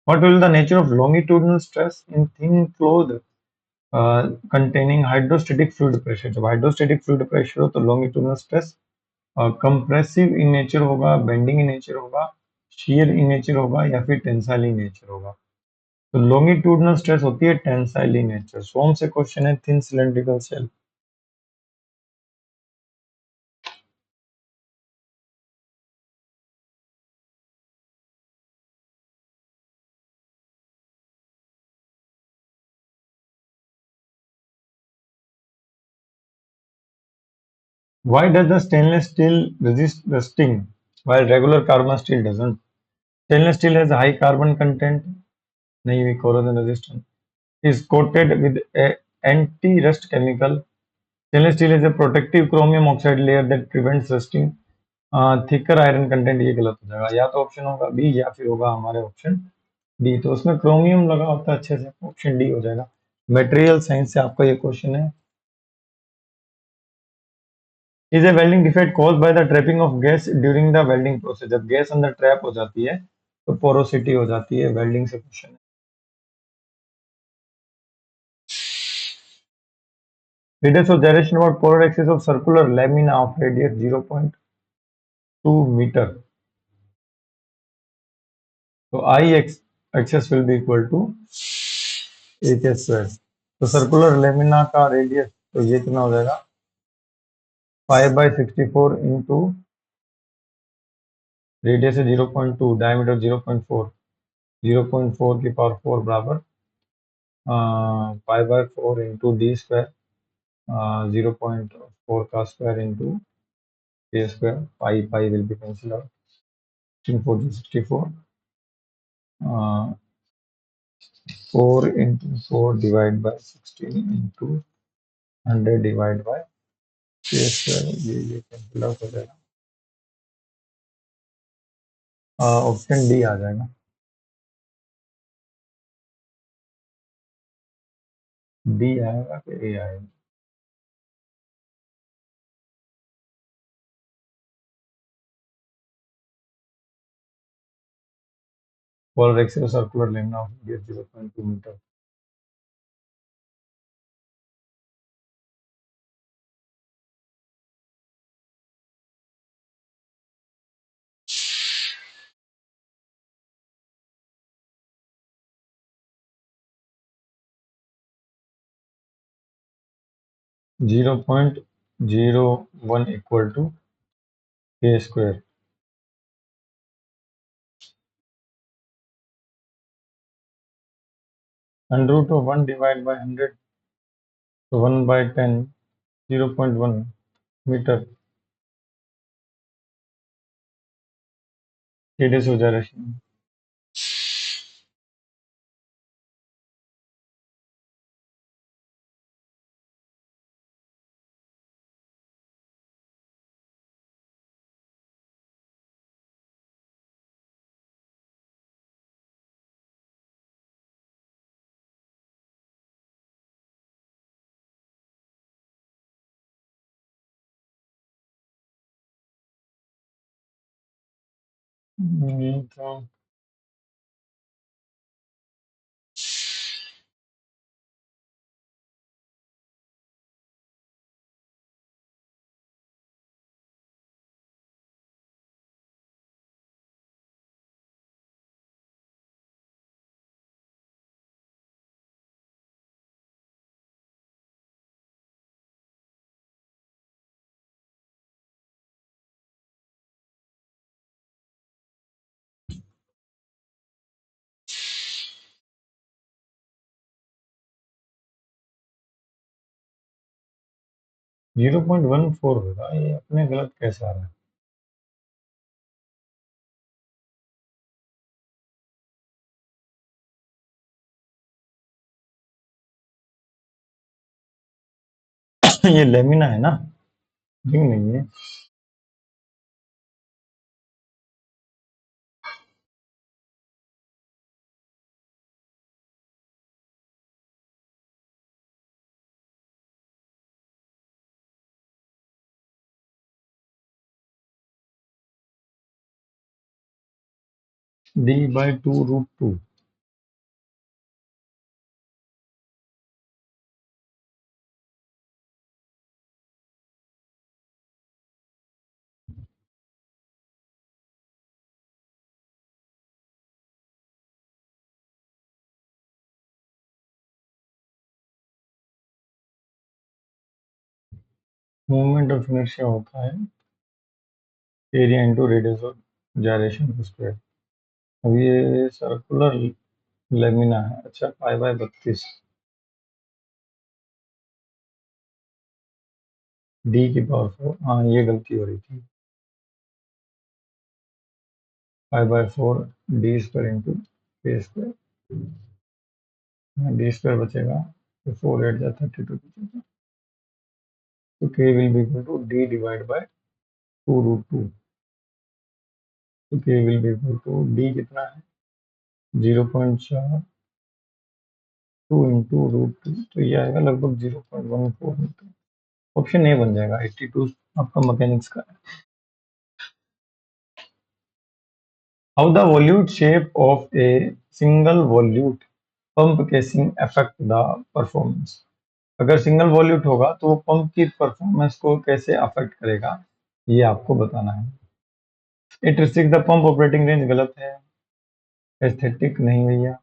What will the nature of longitudinal stress in thin cloth containing hydrostatic fluid pressure? जब हाइड्रोस्टेटिक फ्लूइड प्रेशर हो तो longitudinal stress compressive in nature होगा, बेंडिंग इन नेचर होगा, shear इन नेचर होगा, या फिर टेंसाइल इन नेचर होगा। तो longitudinal stress होती है टेंसाइल इन नेचर। सोम से क्वेश्चन है thin cylindrical shell. Why does the stainless steel resist rusting while regular carbon steel doesn't? Stainless steel has a high carbon content, नहीं भी corrosion resistant, is coated with a anti-rust chemical. Stainless steel is a protective chromium oxide layer that prevents rusting. Thicker iron content, ये गलत हो जाएगा। या तो option होगा B या फिर होगा हमारे ऑप्शन डी। तो उसमें क्रोमियम लगा होता है अच्छे से, ऑप्शन डी हो जाएगा। मटेरियल साइंस से आपका ये क्वेश्चन है। Is a welding defect cause by the trapping of gas during the welding process? जब गैस अंदर ट्रैप हो जाती है तो पोरोसिटी हो जाती है, वेल्डिंग से क्वेश्चन है। Radius of gyration about polar axis of circular lamina of radius 0.2 meter. तो I axis will be equal to H S square. तो सर्कुलर लेमिना का रेडियस, तो ये कितना हो जाएगा, 5/64 इंटू रेडियस है 0.2, डायमीटर 0.4, 0.4 की पावर 4 बराबर 5/4 इंटू डी स्क्वायर, 0.4 का square into A square, pi pi will be cancel out, 4 64, 4 into 4 divide by 16 into 100 divide by A square, ये कैंसिल आउट हो जाएगा। ऑप्शन डी आ जाएगा। डी आएगा कि ए आएगा? पोलर एक्सिस सर्कुलर लेना of radius 0.2 metre. Zero point zero one equal to A square. Under root of 1 divide by 100, तो 1/10, 0.1 metre. Radius हो जाएगा। तो 0.14 होगा, ये अपने गलत कैसे आ रहा है? ये लेमिना है ना, रिंग नहीं है। D/2√2। मूवमेंट ऑफ इनर्शिया होता है area into radius of gyration square. अब ये सर्कुलर लेमिना है। अच्छा, पाई/32 D⁴, हाँ ये गलती हो रही थी। पाई/4 D² इंटू K²। D² बचेगा तो 4 8 जा 32 बचेगा। तो K will be equal to D/2√2। तो K will be equal to D कितना है 0.4 2 इंटू √2, तो ये आएगा लगभग 0.14 मीटर। ऑप्शन ए बन जाएगा 82 आपका मैकेनिक्स का। How the वॉल्यूट shape of a single वॉल्यूट pump casing affect the performance. अगर सिंगल वॉल्यूट होगा तो वो पंप की परफॉर्मेंस को कैसे अफेक्ट करेगा, ये आपको बताना है। It restrict the pump operating range, गलत है। एस्थेटिक नहीं भैया।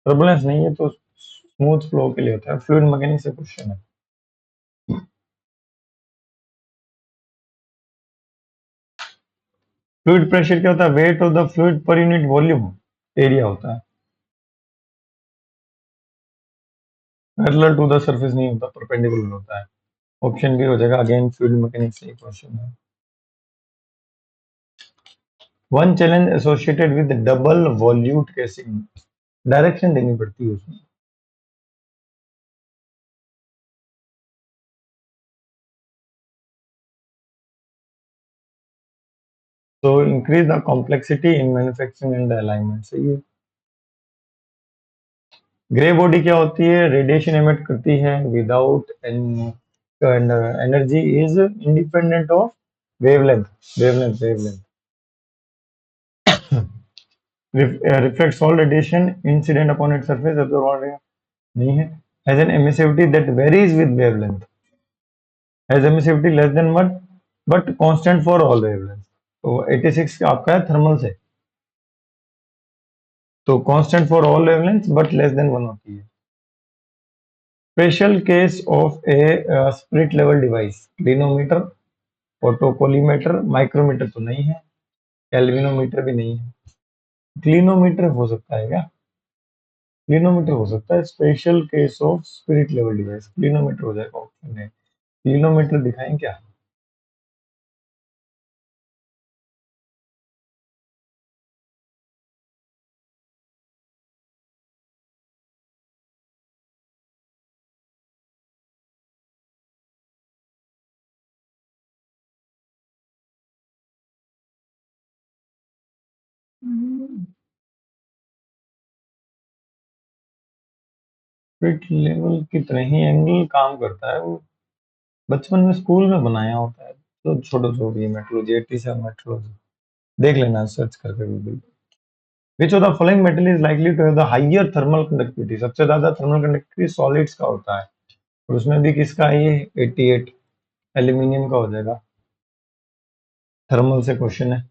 टर्बुलेंस नहीं है, तो स्मूथ फ्लो के लिए होता है। फ्लूइड मैकेनिक्स से क्वेश्चन है। फ्लूइड प्रेशर क्या होता है? Wait of the fluid per unit volume area होता है। पैरेलल टू द सरफेस नहीं होता, परपेंडिकुलर होता है। ऑप्शन बी हो जाएगा, अगेन फ्लूइड मैकेनिक्स से क्वेश्चन है। One challenge associated with double वॉल्यूट casing, direction देनी पड़ती है उसमें। तो increase the complexity in manufacturing and alignment, सही है। ग्रे बॉडी क्या होती है? रेडिएशन एमिट करती है without energy, is independent of wavelength. Wavelength reflects all radiation incident upon its surface, absorb नहीं है। Has an emissivity that varies with wavelength, has emissivity less than 1 but constant for all wavelength. तो 86 आपका है thermal से, तो constant for all wavelength but less than 1 होती है। Special case of a split level device, clinometer, photocollimator, micrometer तो नहीं है, कैल्विनोमीटर भी नहीं है। क्लिनोमीटर हो सकता है क्या? क्लिनोमीटर हो सकता है। Special case of spirit level device, clinometer हो जाएगा ऑप्शन में। क्लिनोमीटर दिखाएं क्या? स्पिरिट लेवल की तरह ही एंगल काम करता है वो, बचपन में स्कूल में बनाया होता है। तो छोटे छोटे मेट्रोलॉजी 87 मेट्रोलॉजी देख लेना सर्च करके Google. Which of the following metal is likely to have the higher thermal conductivity, सबसे ज्यादा थर्मल कंडक्टिविटी सॉलिड्स का होता है, और उसमें भी किसका है ये 88, एल्यूमिनियम का हो जाएगा। थर्मल से क्वेश्चन है।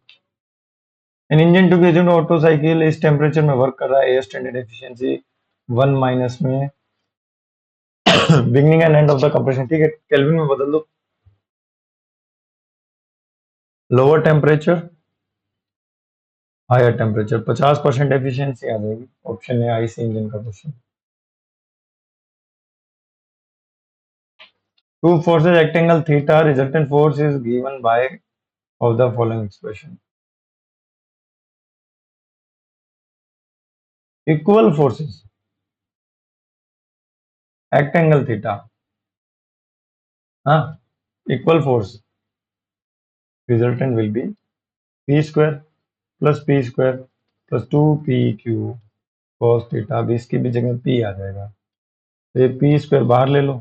An engine to be assumed Otto cycle इस टेम्परेचर में वर्क कर रहा है, एयर स्टैंडर्ड एफिशिएंसी 1 माइनस में beginning and end of the compression, ठीक है केल्विन में बदल दो। Lower temperature higher temperature 50% efficiency आ जाएगी। ऑप्शन है आईसी इंजन का question. Two forces act angle theta, resultant force is given by of the following expression. Equal forces act angle theta. Equal force, resultant will be p square plus p square plus 2pq cos theta. अब इसकी भी जगह p आ जाएगा, तो ये p square बाहर ले लो,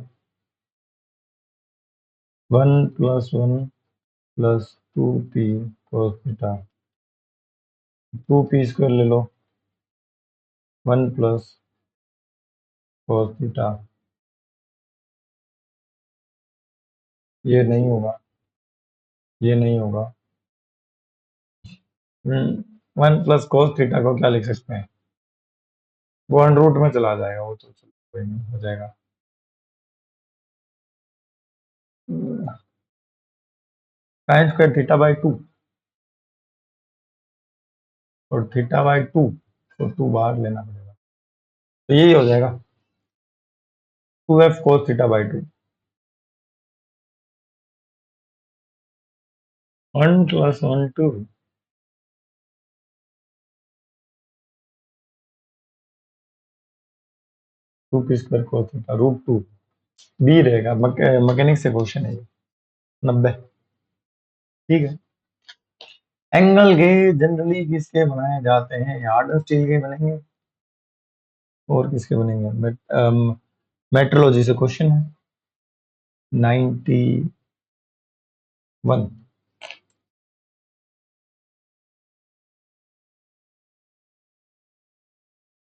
1 + 1 + 2p cos theta, 2p square ले लो, 1 + cos थीटा। ये नहीं होगा, ये नहीं होगा। 1 + cos थीटा को क्या लिख सकते हैं, वो अंडर रूट में चला जाएगा, वो तो कोई नहीं, हो जाएगा। sin स्क्वायर थीटा बाई 2 और थीटा बाई 2, तो 2 बाहर लेना पड़ेगा, तो यही हो जाएगा 2f cos theta by 2। 1 + 1 2 2p square cos theta √2 बी रहेगा। मैकेनिक्स से क्वेश्चन है ये, 90। ठीक है। एंगल गेज जनरली किसके बनाए जाते हैं, हार्ड स्टील के बनेंगे और किसके बनेंगे, मेट्रोलॉजी से क्वेश्चन है 91।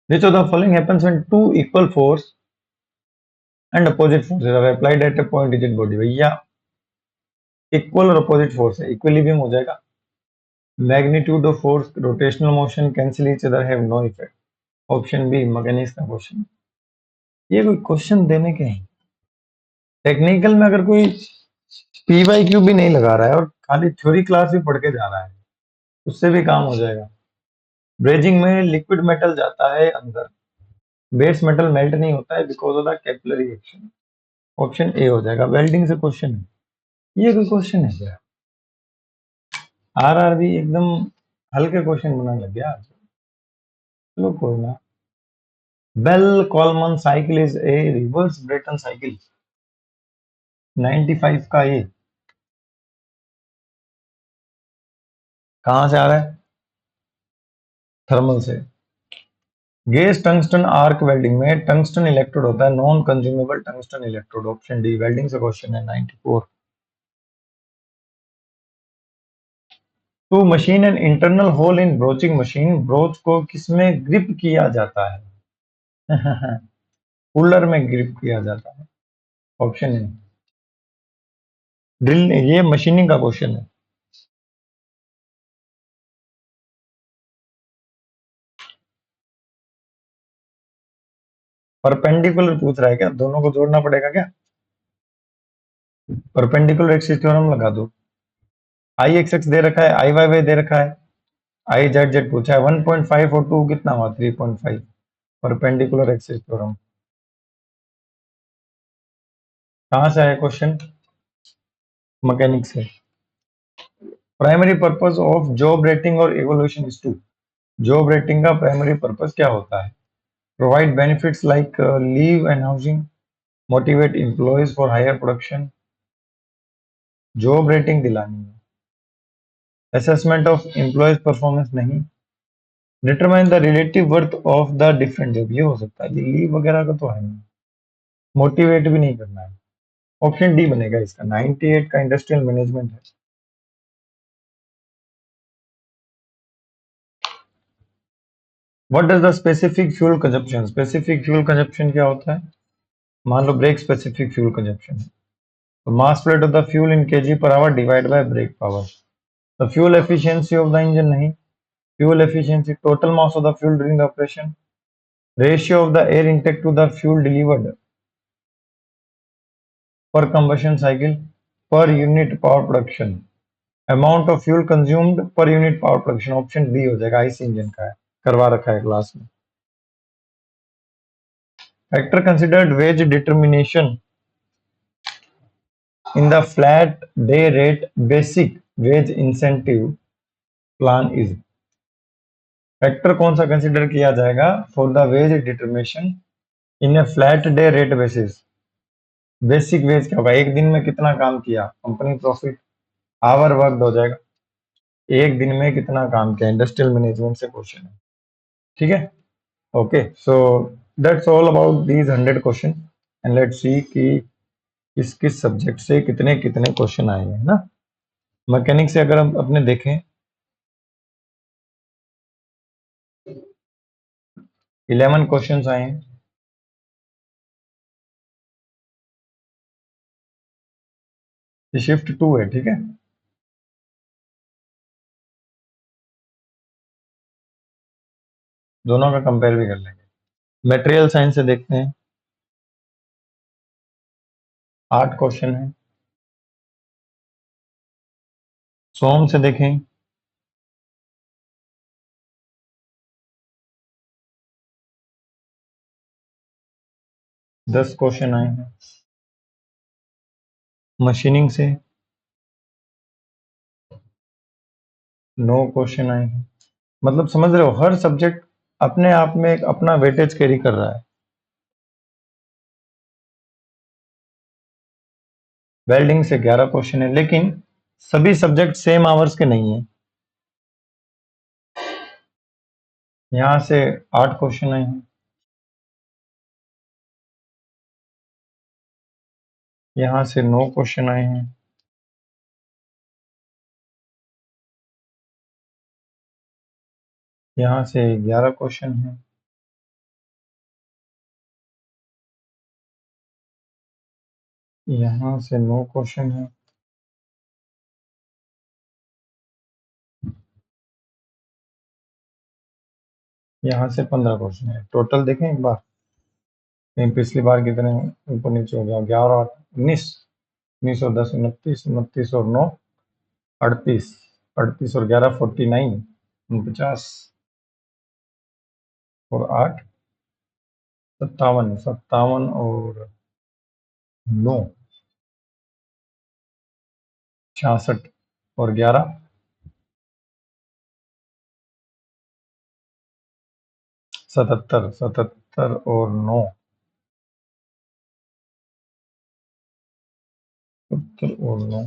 Which of the following happens when two equal force and opposite forces are applied at a point rigid body? भैया इक्वल और अपोजिट फोर्स है, इक्विलिब्रियम हो जाएगा। Magnitude of force, rotational motion, cancel each other, have no effect. Option B mechanics का question. ये कोई question देने के हैं टेक्निकल में, अगर कोई पी बाई क्यू भी नहीं लगा रहा है और खाली थ्योरी क्लास भी पढ़ के जा रहा है, उससे भी काम हो जाएगा। ब्रेजिंग में लिक्विड मेटल जाता है अंदर, बेस मेटल मेल्ट नहीं होता है because of the capillary action. Option A हो जाएगा। वेल्डिंग से क्वेश्चन है, ये कोई क्वेश्चन है क्या, आरआर भी एकदम हल्के क्वेश्चन बनाने लग गया। चलो कोई ना। Bell Coleman cycle is a reverse Brayton cycle, 95 का ये कहां से आ रहा है, थर्मल से। गैस टंगस्टन आर्क वेल्डिंग में टंगस्टन इलेक्ट्रोड होता है, non consumable tungsten electrode. Option D welding से क्वेश्चन है 94। To machine an internal hole in broaching machine, broach को किसमें ग्रिप किया जाता है कूलर में ग्रिप किया जाता है। Option A drill. ये मशीनिंग का क्वेश्चन है। परपेंडिकुलर पूछ रहा है क्या, दोनों को जोड़ना पड़ेगा क्या, परपेंडिकुलर एक्सिस थ्योरम लगा दो। आई एक्स एक्स दे रखा है, आई वाई वाई दे रखा है, आई जेड जेड पूछा है, 1.5 और 2 कितना हुआ, 3.5। परपेंडिकुलर एक्सिस थ्योरम कहां से आया क्वेश्चन, मैकेनिक्स से। Primary purpose of job rating और evolution is to, job rating का प्राइमरी पर्पस क्या होता है, provide benefits like leave and housing, motivate employees for higher production, job rating दिलानी है, असेसमेंट ऑफ एम्प्लॉयज परफॉर्मेंस नहीं, determine the relative worth of the different job, ये हो सकता है। ये लीव वगैरह का तो है नहीं, मोटिवेट भी नहीं करना है। ऑप्शन डी बनेगा इसका, 98 का इंडस्ट्रियल मैनेजमेंट है। What does the specific fuel consumption, specific fuel consumption क्या होता है, मान लो ब्रेक स्पेसिफिक फ्यूल कंजप्शन है, तो mass flow of the fuel in kg per hour divide by brake power. The fuel efficiency of the engine नहीं, fuel efficiency total mass of the fuel during the operation, ratio of the air intake to the fuel delivered per combustion cycle पर unit power production, amount of fuel consumed per unit power production. Option B हो जाएगा, IC engine का है, करवा रखा है class में। Factor considered wage determination in the flat day rate basic veg incentive plan is. Factor कौन सा कंसिडर किया जाएगा for the wage determination in A flat day rate basis. Basic veg क्या होगा, एक दिन में कितना काम किया, कंपनी प्रॉफिट, आवर वर्क हो जाएगा, एक दिन में कितना काम किया, इंडस्ट्रियल मैनेजमेंट से क्वेश्चन है, ठीक है। Okay, so that's all about these 100 question and let's see कि किस किस सब्जेक्ट से कितने कितने क्वेश्चन आए हैं ना। मैकेनिक से अगर हम अपने देखें 11 क्वेश्चन आए हैं। ये शिफ्ट 2 है, ठीक है। दोनों का कंपेयर भी कर लेंगे। मटेरियल साइंस से देखते हैं 8 क्वेश्चन है। सोम से देखें 10 क्वेश्चन आए हैं। मशीनिंग से 9 क्वेश्चन आए हैं। मतलब समझ रहे हो, हर सब्जेक्ट अपने आप में एक अपना वेटेज कैरी कर रहा है। वेल्डिंग से 11 क्वेश्चन है, लेकिन सभी सब्जेक्ट सेम आवर्स के नहीं है। यहां से 8 क्वेश्चन आए हैं। यहां से 9 क्वेश्चन आए हैं। यहां से 11 क्वेश्चन है। यहां से 9 क्वेश्चन है। यहां से 15 क्वेश्चन है। टोटल देखें एक बार, कहीं पिछली बार कितने ऊपर नीचे हो गया, 11 और 19, 19 और 10 29, 29 और 9 38, 38 और 11 49, 49 और 8 57, 57 और 9 66 और 11 77, 77 और 9 70 और 9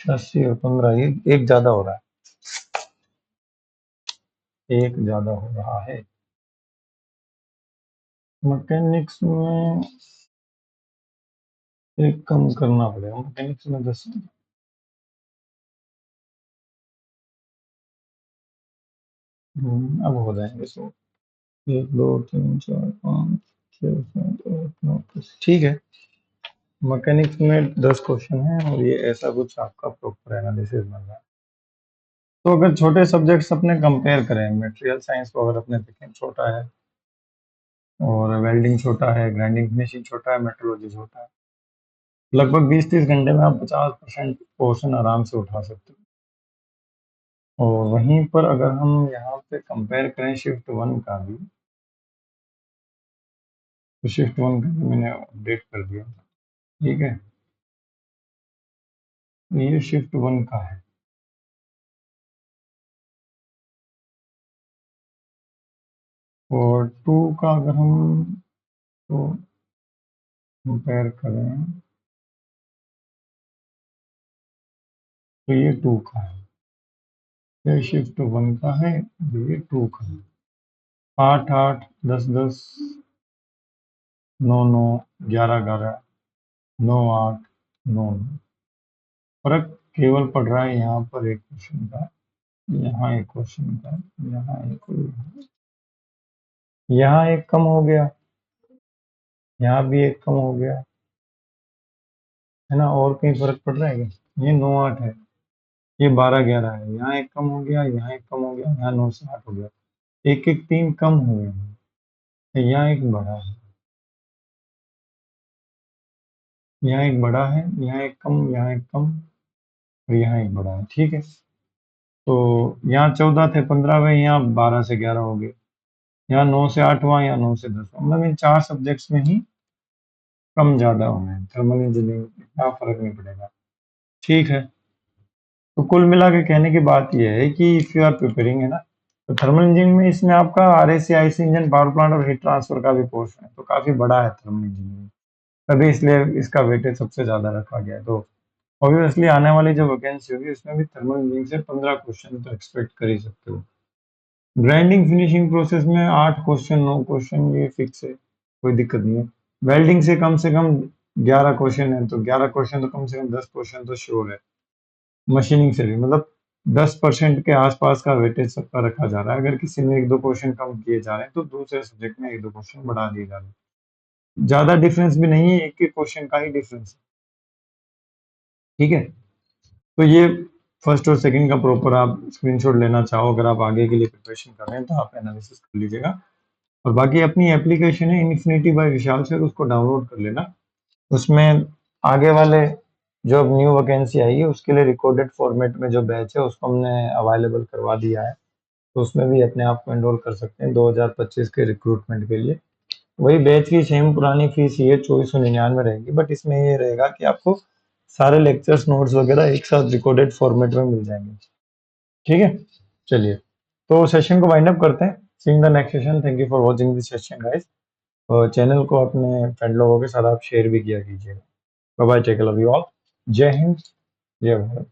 86 और 15, एक ज्यादा हो रहा है, एक ज्यादा हो रहा है। मैकेनिक्स में एक कम करना पड़ेगा, मैकेनिक्स में 10। अब हो जाएंगे 100। 1 2 3 4 5 6 7 8 9 10, ठीक है। मैकेनिक्स में 10 क्वेश्चन है और ये ऐसा कुछ आपका प्रॉपर एनालिसिस बन रहा है। तो अगर छोटे सब्जेक्ट्स अपने कंपेयर करें, मटेरियल साइंस को अगर अपने देखें, छोटा है, और वेल्डिंग छोटा है, ग्राइंडिंग फिनिशिंग छोटा है, मेट्रोलॉजी छोटा है, लगभग 20-30 घंटे में आप 50% पोर्शन आराम से उठा सकते हो। और वहीं पर अगर हम यहाँ पे कंपेयर करें शिफ्ट 1 का भी, तो शिफ्ट 1 का भी मैंने अपडेट कर दिया, ठीक है। ये शिफ्ट 1 का है। और 2 का अगर हम तो कंपेयर करें, तो ये 2 का है। ये शिफ्ट 1 का है, ये 2 का है। 8 8 10 10 9 9 11 11 9 8 9 9। फर्क केवल पड़ रहा है यहाँ पर एक क्वेश्चन का, यहाँ एक क्वेश्चन का, यहाँ एक, यहाँ एक कम हो गया, यहाँ भी एक कम हो गया, है ना। और कहीं फर्क पड़ रहा है क्या? ये 9 8 है, ये 12 11 है, यहाँ एक कम हो गया, यहाँ एक कम हो गया, यहाँ 9 से 8 हो गया, एक एक 3 कम हुए हैं। यहाँ एक बड़ा है, यहाँ एक बड़ा है, यहाँ एक कम, यहाँ एक कम, और यहाँ एक बड़ा है, ठीक है। तो यहाँ 14 थे, 15 हुए, यहाँ 12 से 11 हो गए, यहाँ 9 से 8 हुआ, यहाँ 9 से 10 हुआ। मतलब इन 4 सब्जेक्ट्स में ही कम ज़्यादा होंगे, थर्मल इंजीनियरिंग इतना फ़र्क नहीं पड़ेगा। ठीक है, तो कुल मिला के कहने की बात ये है कि इफ़ यू आर प्रिपेयरिंग है ना, तो थर्मल इंजीनियरिंग में इसमें आपका RAC, IC engine, power plant और हीट ट्रांसफर का भी पोर्शन है, तो काफ़ी बड़ा है थर्मल इंजीनियरिंग, तभी इसलिए इसका वेटेज सबसे ज़्यादा रखा गया है। तो ऑब्वियसली आने वाली जो वैकेंसी होगी उसमें भी थर्मल इंजीनियरिंग से 15 क्वेश्चन तो एक्सपेक्ट कर ही सकते हो। ग्राइंडिंग फिनिशिंग प्रोसेस में 8 क्वेश्चन, 9 क्वेश्चन ये फिक्स है, कोई दिक्कत नहीं है। वेल्डिंग से कम 11 क्वेश्चन है, तो 11 क्वेश्चन तो कम से कम 10 क्वेश्चन तो श्योर है। मशीनिंग से भी मतलब 10% के आसपास का वेटेज सबका रखा जा रहा है। अगर किसी में 1-2 क्वेश्चन कम किए जा रहे हैं तो दूसरे सब्जेक्ट में 1-2 क्वेश्चन बढ़ा दिए जा रहे हैं। ज़्यादा डिफरेंस भी नहीं है, एक-एक क्वेश्चन का ही डिफरेंस है। ठीक है? तो ये फर्स्ट और सेकंड का प्रॉपर आप स्क्रीनशॉट लेना चाहो, अगर आप आगे के लिए प्रिपरेशन कर रहे हैं तो आप एनालिसिस कर लीजिएगा। और बाकी अपनी एप्लीकेशन है इन्फिनिटी बाय विशाल से, उसको डाउनलोड कर लेना। उसमें आगे वाले जो अब न्यू वैकेंसी आई है उसके लिए रिकॉर्डेड फॉर्मेट में जो बैच है उसको हमने अवेलेबल करवा दिया है, तो उसमें भी अपने आप को एनरोल कर सकते हैं 2025 के रिक्रूटमेंट के लिए। वही बैच की सेम पुरानी फीस ये 2499 रहेगी, बट इसमें ये रहेगा कि आपको सारे लेक्चर्स नोट्स वगैरह एक साथ रिकॉर्डेड फॉर्मेट में मिल जाएंगे। ठीक है, चलिए तो सेशन को वाइंड अप करते हैं। Seeing the next session, thank you for watching this session guys. और चैनल को अपने फ्रेंड लोगों के साथ आप शेयर भी किया कीजिएगा। Bye bye, take care, love you all. जय हिंद, जय भारत।